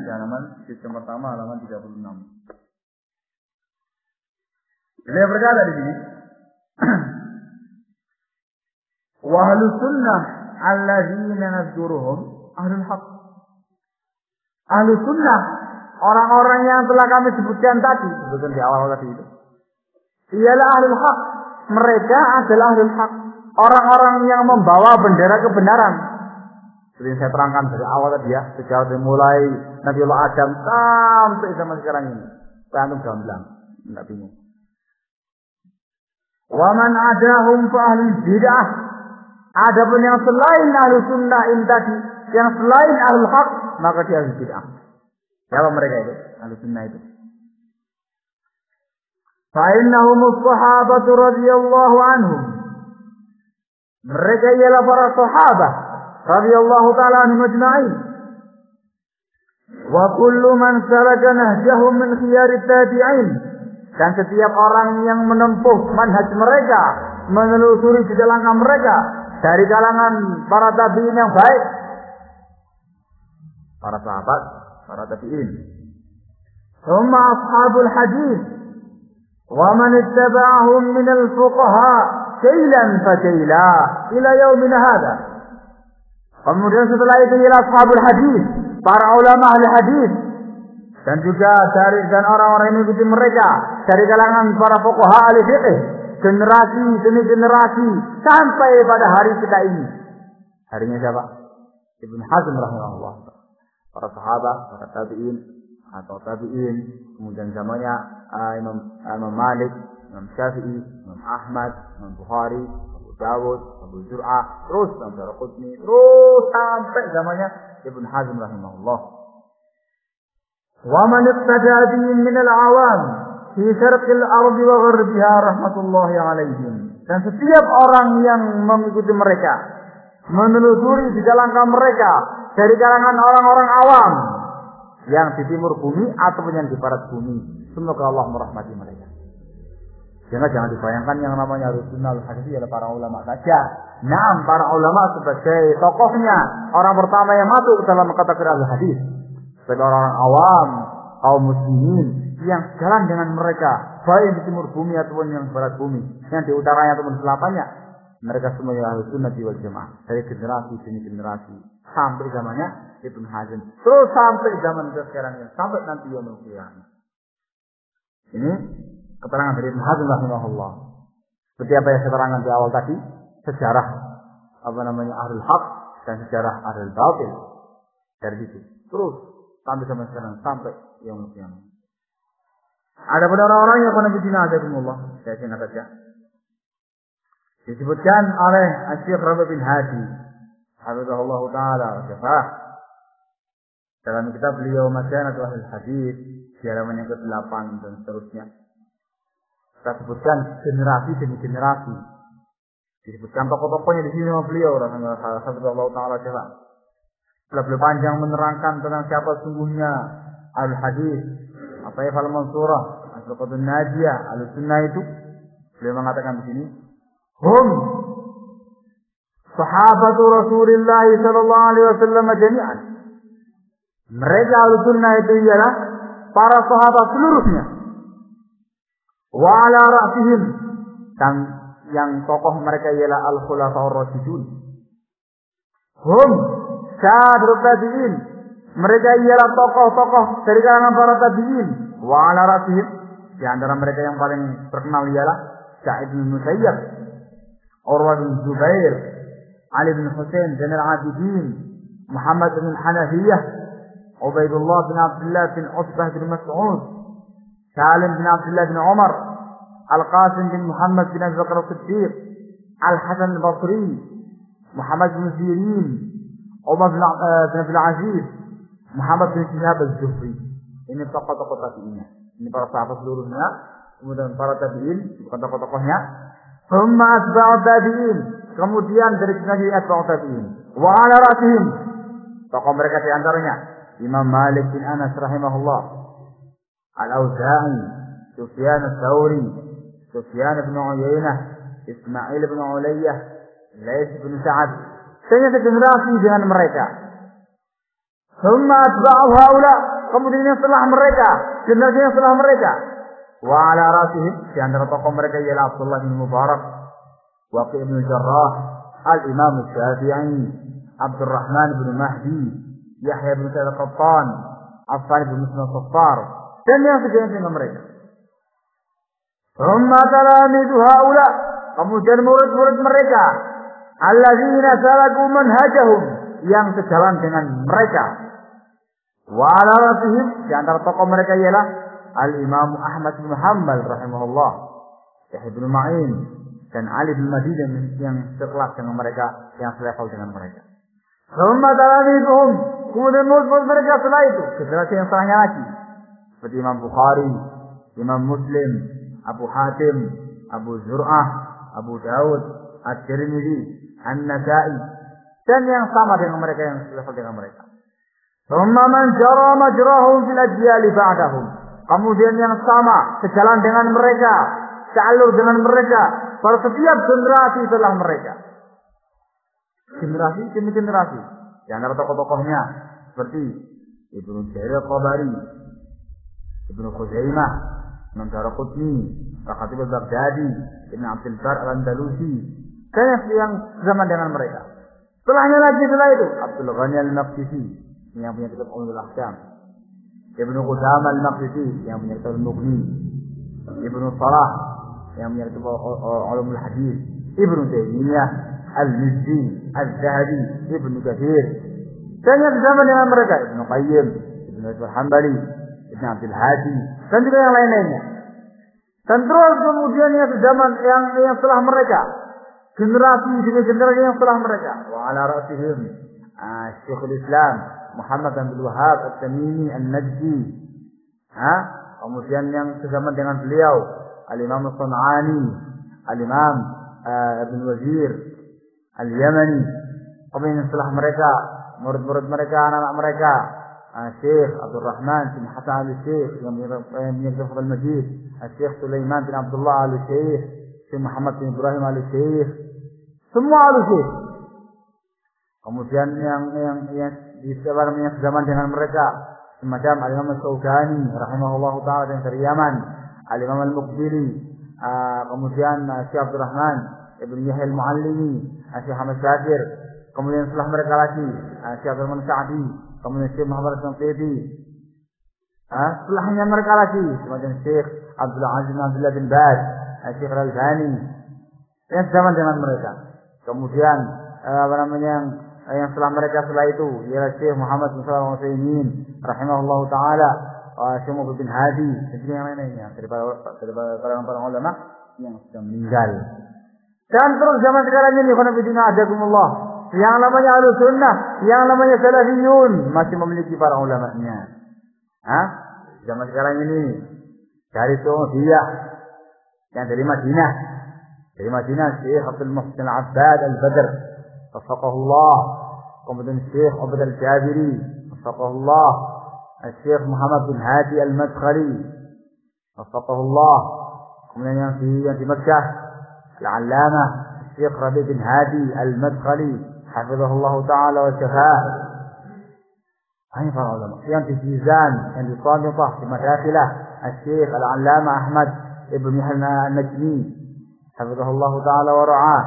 Di halaman juz yang pertama halaman 36. Beliau berkata di sini, wa ahlus sunnah alladzina nadzuruhum ahlul haq. Ahlus sunnah, orang-orang yang telah kami sebutkan tadi, sebutkan di awal tadi itu, ialah ahlul haq. Mereka adalah ahlul haq, orang-orang yang membawa bendera kebenaran. Seperti yang saya terangkan dari awal tadi ya, sejauh dari mulai Nabiullah Adam sampai zaman sekarang ini. Antum gamblang, enggak bingung. Wa man adahum fa ahlul bid'ah. Adapun yang selain ahlus sunnah ini tadi, yang selain ahlul haq, maka dia ahlul bid'ah. Siapa mereka itu? Ahlus sunnah itu. Fa innahum as-sahabatu radhiyallahu anhum. Mereka ialah para sahabat radhiyallahu ta'ala anhum ajma'in. Wa kullu man salaka nahjahum min khiyarit tabi'in. Dan setiap orang yang menempuh manhaj mereka, menelusuri jejak langkah mereka dari kalangan para tabi'in yang baik, para sahabat, para tabi'in. Thumma ashabul hadis wa man ittaba'ahum min al-fuqaha kailan fa kaila ila yaumina hadha. Kemudian setelah itu ialah ashabul hadis, para ulama ahli hadis, dan juga dari dan orang-orang yang mengikuti mereka dari kalangan para fuqaha ahli fiqh, generasi demi generasi sampai pada hari kita ini. Harinya siapa? Ibnu Hazm rahimahullah. Para sahabat, para tabi'in atau tabi'in, kemudian zamannya Imam Malik, Imam Syafi'i, Imam Ahmad, Imam Bukhari, Abu Dawud, Abu Zur'ah, terus sampai Daraqutni, terus sampai zamannya Ibnu Hazm rahimahullah. Wa man iqtada bihim min al-awam fi syarqil ardi wa gharbiha rahmatullahi alaihim. Dan setiap orang yang mengikuti mereka, menelusuri di langkah mereka dari kalangan orang-orang awam yang di timur bumi ataupun yang di barat bumi, semoga Allah merahmati mereka. Sehingga jangan dibayangkan yang namanya Ahlussunnah wal Hadits adalah para ulama saja. Naam, para ulama sebagai tokohnya, orang pertama yang masuk dalam kategori Ahlul Hadits. Sebagai orang awam, kaum muslimin yang jalan dengan mereka, baik di timur bumi ataupun yang barat bumi, yang di utaranya ataupun selatannya, mereka semuanya Ahlussunnah wal Jamaah dari generasi demi generasi sampai zamannya Ibnu Hazm, terus sampai zaman sekarang ini, sampai nanti yaumul qiyamah. Ini keterangan dari Ibnu Hazm rahimahullah. Seperti apa yang saya terangkan di awal tadi, sejarah Ahlul Haq dan sejarah Ahlul Batil dari situ. Terus sampai zaman sekarang sampai yaumul qiyamah. Ada pada orang-orang yang pernah bid'ah, saya ingat saja. Disebutkan oleh Syekh Rabi' bin Hadi, hafizahullah taala wa syafa'ah, dalam kitab beliau Masyarakat Ahlul Hadits di halaman yang ke-8 dan seterusnya. Kita sebutkan generasi demi generasi. Disebutkan tokoh-tokohnya di sini sama beliau, hafizahullah taala syafa'ah. Setelah beliau panjang menerangkan tentang siapa sungguhnya Ahlul Hadits, apa ya Al Mansurah, Al-Qadun Najiyah, Ahlussunnah itu, beliau mengatakan di sini, hum sahabatu Rasulullah sallallahu alaihi wasallam jami'an. Mereka Ahlussunnah itu ialah para sahabat seluruhnya. Wa ala ra'sihim, dan yang tokoh mereka ialah al-khulafaur rasyidun. Hum sahabat tabi'in, mereka ialah tokoh-tokoh dari kalangan para tabi'in. Wa ala ra'sihim, di antara mereka yang paling terkenal ialah Sa'id bin Musayyab, Urwah bin Zubair, Ali bin Husain Zainal Abidin, Muhammad bin Hanafiyah, Ubaidullah bin Abdullah bin Utbah bin Mas'ud, Salim bin Abdullah bin Umar, Al-Qasim bin Muhammad bin Abi Bakar As-Siddiq, Al-Hasan Al-Basri, Muhammad bin Sirin, Umar bin Abdul Aziz, Muhammad bin Shihab Az-Zuhri. Ini tokoh-tokoh tabi'in. Ini para sahabat seluruhnya, kemudian para tabi'in, bukan tokoh-tokohnya. Thumma asba'ut tabi'in, kemudian dari generasi asba'ut tabi'in. Wa ala ra'sihim, tokoh mereka di antaranya Imam Malik bin Anas rahimahullah, Al-Auza'i, Sufyan Ats-Tsauri, Sufyan bin Uyainah, Ismail bin Ulayyah, Laits bin Sa'ad. Sehingga segenerasi dengan mereka. Thumma asba'u haula, kemudian setelah mereka, generasi yang setelah mereka, Wa ala rasihim, di antara tokoh mereka ialah Abdullah bin Mubarak, Waqi' bin Jarrah, Al-Imam Syafi'i, Abdurrahman bin Mahdi, Yahya bin Sa'id al-Qattan, Affan bin Muslim al-Saffar, dan yang sejenis dengan mereka. Thumma talamidu haula, kemudian murid-murid mereka, alladzina salaku manhajahum, yang sejalan dengan mereka. Wa ala rasihim, di antara tokoh mereka ialah Al-Imam Ahmad bin Hanbal rahimahullah, Yahya bin Ma'in, dan Ali bin Madinah yang sekelas dengan mereka, yang selevel dengan mereka. Thumma talamiduhum, kemudian murid mereka setelah itu, generasi yang setelahnya lagi, seperti Imam Bukhari, Imam Muslim, Abu Hatim, Abu Zur'ah, Abu Daud, At-Tirmidzi, An-Nasa'i, dan yang sama dengan mereka, yang selevel dengan mereka. Thumma man jara majrahum fil ajyali ba'dahum, kemudian yang sama, sejalan dengan mereka, sealur dengan mereka, pada setiap generasi setelah mereka. Generasi demi generasi. Di antara tokoh-tokohnya seperti Ibnu Jarir al-Qabari, Ibnu Khuzaimah, Imam Daraqutni, Al-Khatib al-Baghdadi, Ibn Abdul Bar al-Andalusi, dan yang zaman dengan mereka. Setelahnya lagi setelah itu, Abdul Ghani al-Maqdisi, yang punya kitab Umdul Ahkam, Ibnu Qudamah al-Maqdisi, yang punya kitab Al-Mughni, Ibnu Salah, yang punya kitab Ulumul Hadis, Ibnu Taimiyah, Al-Mizzi, Al-Zahabi, Ibnu Katsir, dan yang zaman dengan mereka, Ibnu Qayyim, Ibnu Rajab Hanbali, Ibnu Abdul Hadi, dan juga yang lain-lainnya. Dan terus kemudian yang zaman yang setelah mereka, generasi demi generasi yang setelah mereka. Wa ala ra'sihim Syekhul Islam Muhammad bin Abdul Wahhab At-Tamimi An-Najdi. Kemudian yang sezaman dengan beliau Al-Imam As-Sun'ani, Al-Imam Ibn Wazir Al-Yamani. Kemudian setelah mereka, murid-murid mereka, anak-anak mereka, Syekh Abdul Rahman bin Hasan al-Syekh yang menyebut Fathul Majid, Syekh Sulaiman bin Abdullah al-Syekh, Syekh Muhammad bin Ibrahim al-Syekh, semua al-Syekh. Kemudian yang di zaman dengan mereka, semacam Al-Imam Al-Syaukani rahimahullahu taala yang dari Yaman, Al-Imam Al-Muqbili, kemudian Syekh Abdul Rahman Ibn Yahya Al-Muallimi, Syekh Ahmad Syakir, kemudian setelah mereka lagi Syekh Abdul Rahman Sa'di, kemudian Syekh Muhammad Al-Santidi, setelahnya mereka lagi semacam Syekh Abdul Aziz bin Abdullah bin Baz, Syekh Al-Albani, yang zaman dengan mereka. Kemudian yang setelah mereka setelah itu ialah Syekh Muhammad bin Shalih Al-Utsaimin rahimahullahu taala, Syekh Muhammad bin Hadi, dan juga yang lainnya daripada para ulama yang sudah meninggal. Dan terus zaman sekarang ini khonafidina adakumullah, yang namanya Ahlussunnah, yang namanya Salafiyun masih memiliki para ulamanya. Zaman sekarang ini dari Saudiyah, yang dari Madinah, Syekh Abdul Muhsin Al-Abbad Al-Badr wafaqahullah, kemudian Syekh Abd Al-Jabiri wafaqahullah, Syekh Muhammad bin Hadi Al-Madkhali wafaqahullah, kemudian yang di Makkah Al-Allamah Syekh Rabi' bin Hadi Al-Madkhali hafizahullah taala wa syafa'ah. Ini para ulama. Yang di Jizan, yang di Tamitah, di Madakhilah, Syekh Al-Allamah Ahmad Ibn Yahya An-Najmi hafizahullah taala wa ra'ah,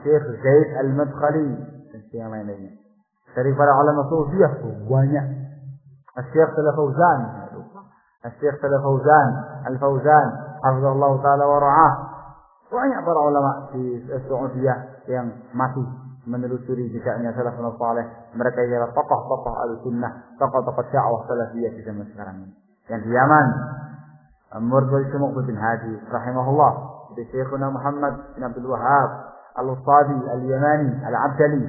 Syekh Zaid Al-Madkhali, dan yang lain-lainnya. Dari para ulama Sufiyah banyak. Syekh Salih Fauzan, Syekh Salih Fauzan Al-Fauzan hafizahullah taala wa ra'ah. Banyak para ulama di Saudiyah yang masih menelusuri jejaknya salafun saleh. Mereka adalah tokoh-tokoh Ahlussunnah, tokoh-tokoh dakwah salafiyah di zaman sekarang ini. Yang di Yaman, murid Syekh Muhammad bin Hadi rahimahullah, di Syekhuna Muhammad bin Abdul Wahhab Al-Ustadi Al-Yamani Al-Abdali,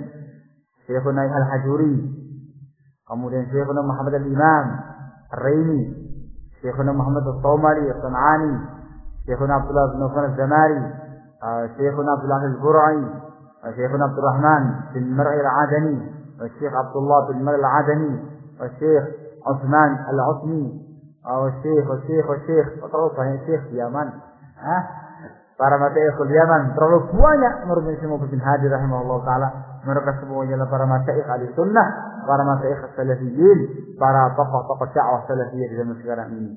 Syekhuna Al-Hajuri, kemudian Syekhuna Muhammad Al-Imam Al-Raimi, Syekhuna Muhammad Al-Tawmali Al-San'ani, Syekhuna Abdullah bin Nufar Al-Zamari, Syekhuna Abdullah Al-Bur'i, Syekhuna Abdul Rahman bin Mar'i Al-Adani, Syekh Abdullah bin Mar'i Al-Adani, Syekh Utsman Al-Utsmi, Syekh terlalu banyak Syekh di Yaman. Para masyayikhul Yaman terlalu banyak murid Syekh Muhammad bin Hadi rahimahullah taala. Mereka semuanya adalah para masyayikh Ahlussunnah, para masyayikh Salafiyyin, para tokoh-tokoh dakwah salafiyah di zaman sekarang ini.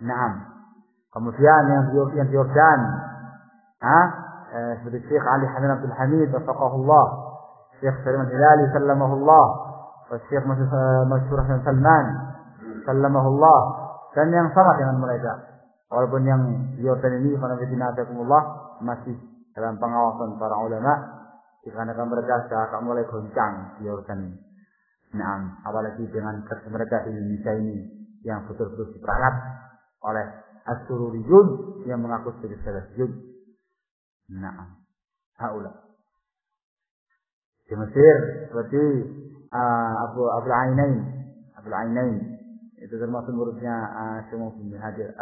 Naam. Kemudian yang di Yordan, seperti Syekh Ali Hamid Abdul Hamid, wafaqahullah, Syekh Salim Al-Hilali, sallamahullah, Syekh Masyhur Hasan Salman, sallamahullah, dan yang sama dengan mereka. Walaupun yang di Yordan ini, fanafidinakumullah, masih dalam pengawasan para ulama, dikarenakan mereka sudah mulai goncang di Yordan ini. Nah, apalagi dengan versi mereka di Indonesia ini yang betul-betul diperalat oleh As-Sururiyun yang mengaku sebagai Salafiyun. Nah, haula. Di Mesir seperti Abdul Ainain itu termasuk muridnya Syekh bin Hadir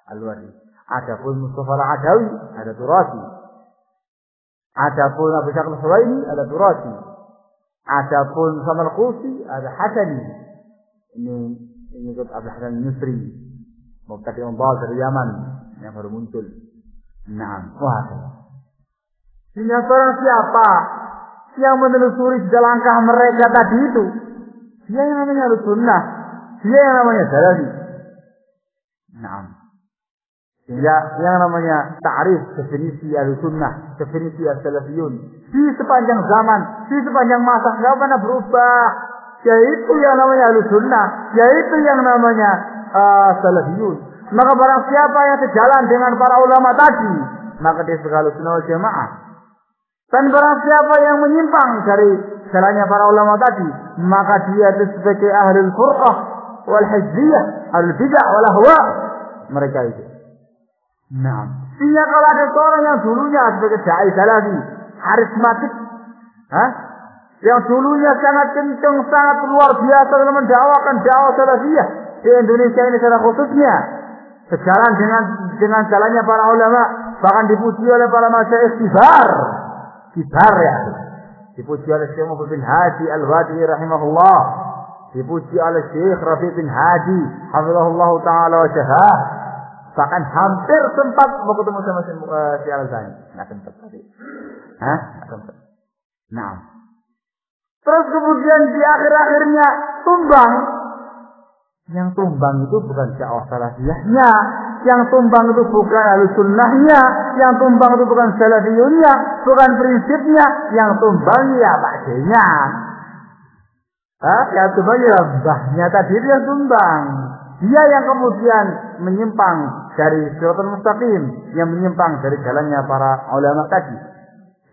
Al-Wadi. Adapun Mustafa Al-Adawi ada Turasi. Adapun Abu Syakir Al-Huwaini ada Turasi. Adapun Samal Qusi ada Hasani. Ini ikut Abdul Hasan Nusri, mubtadi dari Yaman yang baru muncul. Nah, wah. Sehingga orang siapa yang menelusuri langkah mereka tadi itu, dia yang namanya Ahlussunnah, dia yang namanya Salafi. Nah, sehingga yang namanya ta'rif, definisi Ahlussunnah, definisi As-Salafiyun di sepanjang zaman, di sepanjang masa enggak pernah berubah. Yaitu yang namanya Ahlussunnah, yaitu yang namanya Salafiyun. Maka barang siapa yang sejalan dengan para ulama tadi, maka dia sebagai Ahlussunnah wal Jamaah. Dan barang siapa yang menyimpang dari jalannya para ulama tadi, maka dia itu sebagai Ahlul Furqah wal Hizbiyah, Ahlul Bid'ah wal Ahwa. Mereka itu. Nah, sehingga kalau ada seorang yang dulunya sebagai dai salafi, karismatik, yang dulunya sangat kencang, sangat luar biasa dalam mendakwakan dakwah salafiyah di Indonesia ini secara khususnya, sejalan dengan jalannya para ulama, bahkan dipuji oleh para masyayikh kibar ya, dipuji oleh Syekh Muhammad bin Hadi Al-Wadi rahimahullah, dipuji oleh Syekh Rafi bin Hadi hafizahullah taala wa syafah, bahkan hampir sempat mau ketemu sama Syekh Al-Albani, nggak sempat tadi, nggak sempat. Nah, terus kemudian di akhir-akhirnya tumbang. Yang tumbang itu bukan dakwah salafiyahnya, yang tumbang itu bukan Ahlussunnahnya, yang tumbang itu bukan salafiyunnya, bukan prinsipnya, yang tumbang ya pakainya. Yang tumbang ya mbahnya tadi itu yang tumbang. Dia yang kemudian menyimpang dari Shiratal Mustaqim, yang menyimpang dari jalannya para ulama tadi.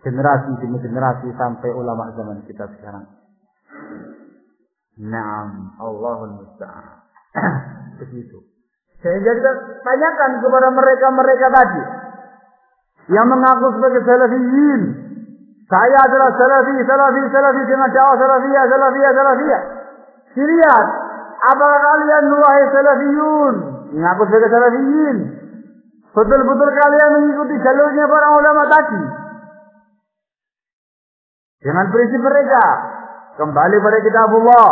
Generasi demi generasi sampai ulama zaman kita sekarang. Naam, Allahul Musta'an. Begitu. Sehingga kita tanyakan kepada mereka tadi yang mengaku sebagai salafiyin. Saya adalah salafi dengan dakwah salafiyah. Dilihat, apakah kalian wahai salafiyun mengaku sebagai salafiyin? Betul-betul kalian mengikuti jalurnya para ulama tadi? Dengan prinsip mereka, kembali pada kitabullah,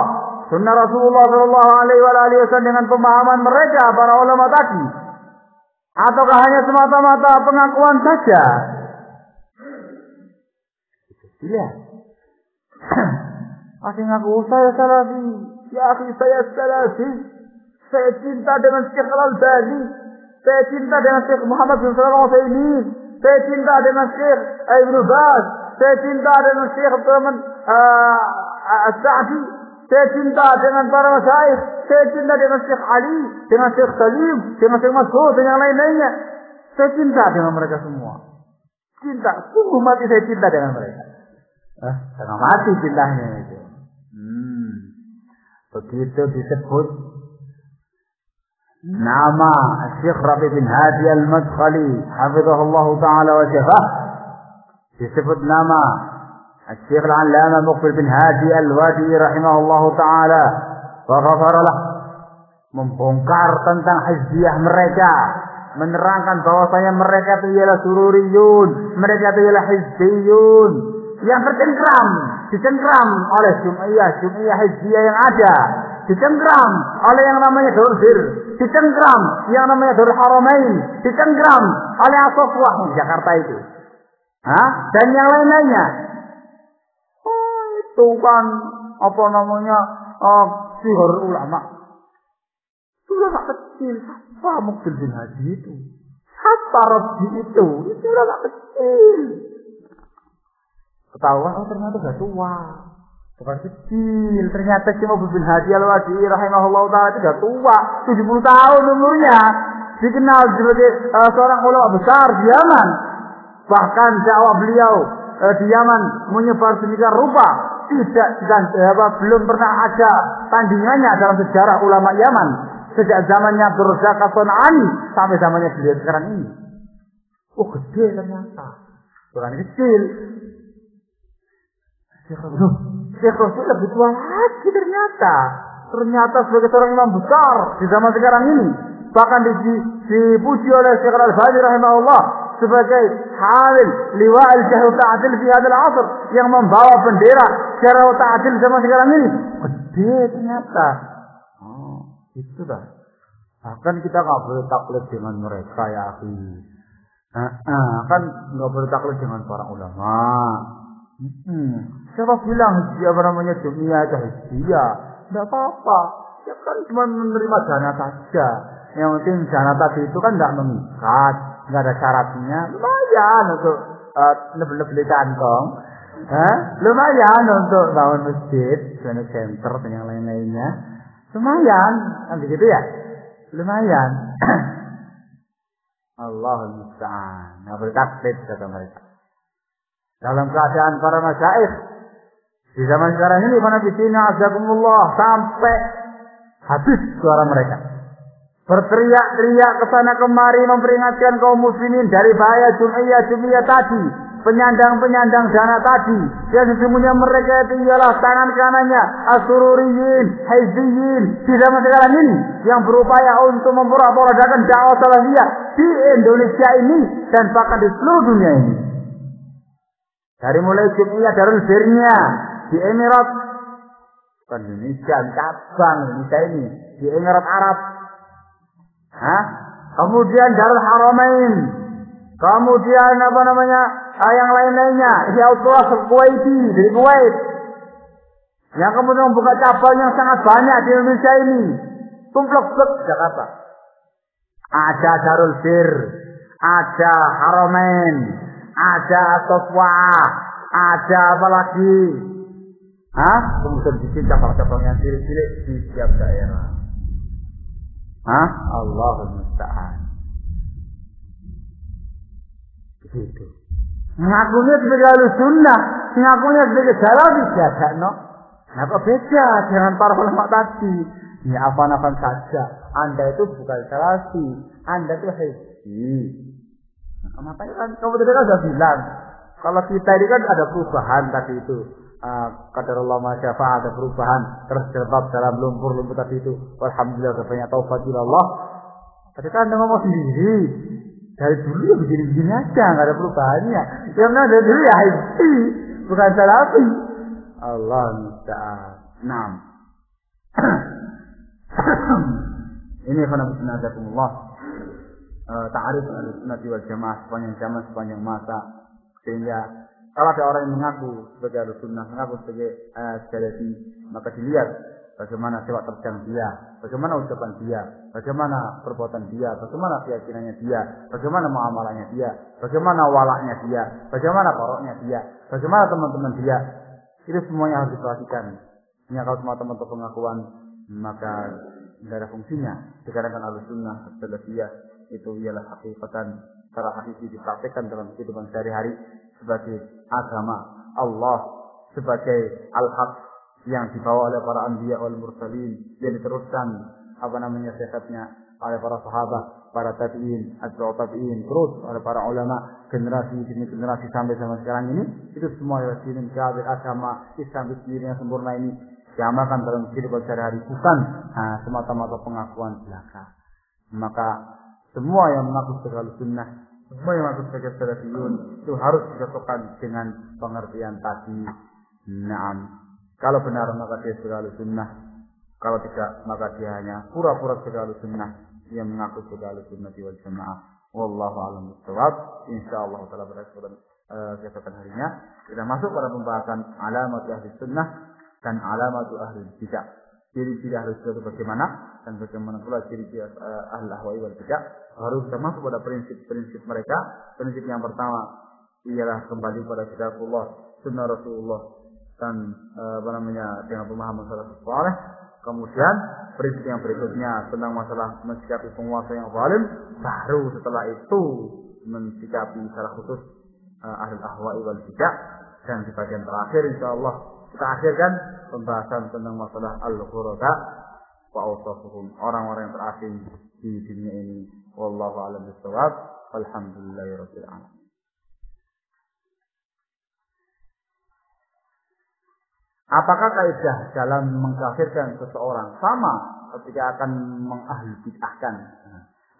sunnah Rasulullah sallallahu alaihi wasallam dengan pemahaman mereka para ulama tadi, ataukah hanya semata-mata pengakuan saja? Iya. Masih ngaku saya salafi, ya akhi saya salafi, saya cinta dengan Syekh Al-Albani, saya cinta dengan Syekh Muhammad bin Shalih Al-Utsaimin, saya cinta dengan Syekh Ibnu Baz, saya cinta dengan Syekh Abdurrahman As-Sa'di, saya cinta dengan para masyayikh, saya cinta dengan Syekh Ali, dengan Syekh Salim, dengan Syekh Mas'ud dan yang lain-lainnya. Saya cinta dengan mereka semua. Cinta, sungguh mati saya cinta dengan mereka. Setengah mati cintanya itu. Begitu disebut nama Syekh Rabi bin Hadi Al-Madkhali hafizahullah ta'ala wa syafah, disebut nama Syekh Al-Allamah Muqbil bin Hadi Al-Wadi rahimahullah ta'ala wa ghafaralah, membongkar tentang hizbiyah mereka, menerangkan bahwasanya mereka itu ialah sururiyun, mereka itu ialah hizbiyun yang dicengkram oleh Jum'iyah hizbiyah yang ada, dicengkram oleh yang namanya Darul Bir, dicengkram yang namanya Darul Haramain, dicengkram oleh As-Safwah di Jakarta itu. Dan yang lain-lainnya. Itu kan apa namanya sihir ulama. ulama kecil. Siapa Muqbil bin Hadi itu? Siapa Rabi itu? Itu ulama kecil. Ketahuan, oh ternyata sudah tua. Bukan kecil. Ternyata si Muqbil bin Hadi al-Wadi'i rahimahullah ta'ala itu sudah tua. 70 tahun umurnya. Dikenal sebagai seorang ulama besar di Yaman. Bahkan dakwah beliau di Yaman menyebar sedemikian rupa. Belum pernah ada tandingannya dalam sejarah ulama Yaman. Sejak zamannya Abdul Razak As-San'ani sampai zamannya beliau sekarang ini. Oh gede ternyata. Bukan kecil. Syekh Rasul lebih tua lagi ternyata. Ternyata sebagai seorang imam besar di zaman sekarang ini. Bahkan dipuji oleh Syekh Al-Albani rahimahullah sebagai hamil liwa al-jahr ta'dil fi hadzal 'asr, yang membawa bendera jahr ta'dil zaman sekarang ini. Gede ternyata. Oh, itu dah. Bahkan kita enggak boleh taklid dengan mereka ya, akhi. Kan enggak boleh taklid dengan para ulama. Siapa bilang apa namanya dunia itu hizbiyah? Enggak apa-apa. Ya kan cuma menerima dana saja. Yang penting dana tadi itu kan enggak mengikat, enggak ada syaratnya. Lumayan untuk beli kantong. Lumayan untuk bangun masjid, Islamic Center dan yang lain-lainnya. Lumayan, kan begitu ya? Lumayan. Allahul musta'an. Enggak bertaklid kata mereka. Dalam keadaan para masyayikh di zaman sekarang ini, fanabisina azakumullah, sampai habis suara mereka. Berteriak-teriak ke sana kemari memperingatkan kaum muslimin dari bahaya jum'iyah tadi, penyandang-penyandang dana tadi. Dan sesungguhnya mereka itu ialah tangan kanannya as-sururiyin, hizbiyin di zaman sekarang ini yang berupaya untuk memporak-porandakan dakwah salafiyah di Indonesia ini dan bahkan di seluruh dunia ini. Dari mulai Jum'iyah Darul Birnya di Emirat, bukan Indonesia, cabang Indonesia ini di Emirat Arab. Kemudian Darul Haramain, kemudian apa namanya yang lain-lainnya, Yautullah Kuwaiti dari Kuwait, yang kemudian membuka cabang yang sangat banyak di Indonesia ini. Tumplek-plek Jakarta. Ada Darul Bir, ada Haramain, ada Sofwa, ada apa lagi? Kemudian bikin cabang-cabang yang cilik-cilik di setiap daerah. Allahul musta'an. Begitu. Ngakunya sebagai Ahlussunnah, ngakunya sebagai salafi saja, no. Nah, kok beda dengan para ulama tadi? Ya apa-apa saja. Anda itu bukan salafi, Anda itu hizbi. Makanya kan kamu tadi kan sudah bilang, kalau kita ini kan ada perubahan tadi itu. Qadarullah ma syafa'a, ada perubahan, terjebak dalam lumpur-lumpur tadi itu. Alhamdulillah banyak taufat Allah. Tadi kan Anda ngomong sendiri. Dari dulu ya begini-begini aja, enggak ada perubahannya. Yang dari dulu ya hizbi, bukan salafi. Allah musta'an. Naam. Ini khana bisnazakumullah. Ta'arif al-sunnah wal jamaah sepanjang zaman, sepanjang masa. Sehingga kalau ada orang yang mengaku sebagai Ahlussunnah, mengaku sebagai salafi, maka dilihat bagaimana sepak terjang dia, bagaimana ucapan dia, bagaimana perbuatan dia, bagaimana keyakinannya dia, bagaimana muamalahnya dia, bagaimana walaknya dia, bagaimana koroknya dia, bagaimana teman-teman dia. Itu semuanya harus diperhatikan. Hanya kalau semua teman-teman pengakuan, maka tidak ada fungsinya. Dikarenakan Ahlussunnah as-salafiyah itu ialah hakikatan, secara hakiki dipraktikkan dalam kehidupan sehari-hari sebagai agama Allah, sebagai al-haq yang dibawa oleh para anbiya wal mursalin, yang diteruskan sehatnya oleh para sahabat, para tabi'in, atba'ut tabi'in, terus oleh para ulama generasi demi generasi sampai zaman sekarang ini. Itu semua adalah dinin kabir agama Islam sendiri yang sempurna ini diamalkan dalam kehidupan sehari-hari, bukan semata-mata pengakuan belaka. Maka semua yang mengaku sebagai Ahlussunnah, semua yang mengaku sebagai salafiyun itu harus disatukan dengan pengertian tadi. Naam. Kalau benar maka dia sebagai Ahlussunnah, kalau tidak maka dia hanya pura-pura sebagai Ahlussunnah yang mengaku sebagai Ahlussunnah wal Jamaah. Wallahu a'lam bishawab. Insyaallah taala pada kesempatan harinya kita masuk pada pembahasan alamat ahli sunnah dan alamat ahli bidah. ciri-ciri ahli sunnah itu bagaimana dan bagaimana pula ciri-ciri ahli ahwa wal bidah. Harus kita masuk pada prinsip-prinsip mereka. Prinsip yang pertama ialah kembali pada kitabullah, sunnah Rasulullah dan dengan pemahaman salafus saleh. Kemudian prinsip yang berikutnya tentang masalah mensikapi penguasa yang zalim. Baru setelah itu mensikapi secara khusus ahli ahwa wal bidah. Dan di bagian terakhir insyaallah kita akhirkan pembahasan tentang masalah al-ghuraba wa awsafuhum, orang-orang yang terasing di dunia ini. Wallahu a'lam bishawab. Alhamdulillahirabbil alamin. Apakah kaidah dalam mengkafirkan seseorang sama ketika akan mengahlubid'ahkan,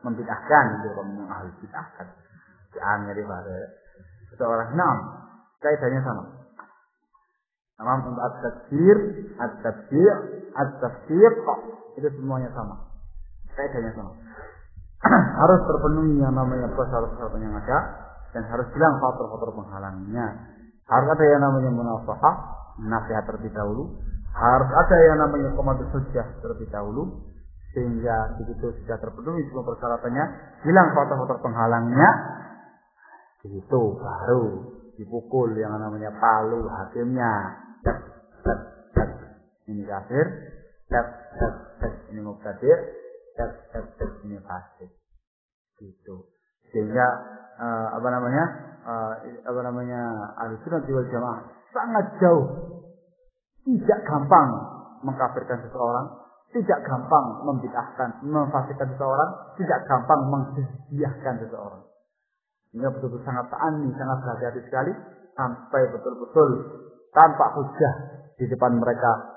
membid'ahkan gitu, mengahlubid'ahkan, diangger pada seseorang? Nah, kaidahnya sama. Sama untuk at-takfir, at-tabdi', at-tafsiq, itu semuanya sama. Kaidahnya sama. Harus terpenuhi yang namanya syarat-syarat yang ada dan harus hilang faktor-faktor penghalangnya. Harus ada yang namanya munasahah, nasihat terlebih dahulu. Harus ada yang namanya qamadus hujjah terlebih dahulu, sehingga begitu sudah terpenuhi semua persyaratannya, hilang faktor-faktor penghalangnya, itu baru dipukul yang namanya palu hakimnya. Ini kafir, ini mubtadi', ini fasik. Gitu. Sehingga Ahlussunnah wal Jamaah sangat jauh, tidak gampang mengkafirkan seseorang, tidak gampang membid'ahkan, memfasikkan seseorang, tidak gampang menghizbiyahkan seseorang. Sehingga betul-betul sangat ta'anni, sangat berhati-hati sekali sampai betul-betul tanpa hujah di depan mereka.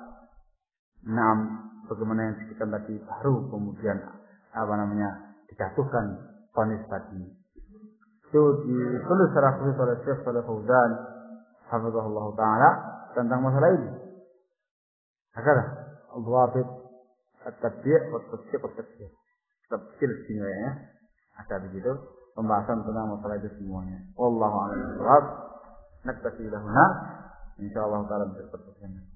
Bagaimana yang disebutkan tadi, baru kemudian dijatuhkan vonis tadi. Itu ditulis secara khusus oleh Syekh Shalih Fauzan hafizahullah taala tentang masalah ini. Agar al-dhabit at-tabdi' wa at-tasdiq wa at-tafsir. Tafsir sebenarnya ada begitu pembahasan tentang masalah itu semuanya. Wallahu a'lam bishawab. Naktafi lahuna. Insyaallah taala berikutnya.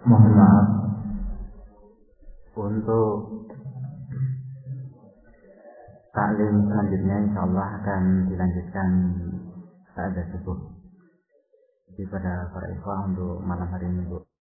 Mohon maaf untuk taklim selanjutnya insyaallah akan dilanjutkan saat subuh. Jadi pada para ikhwah untuk malam hari ini Bu.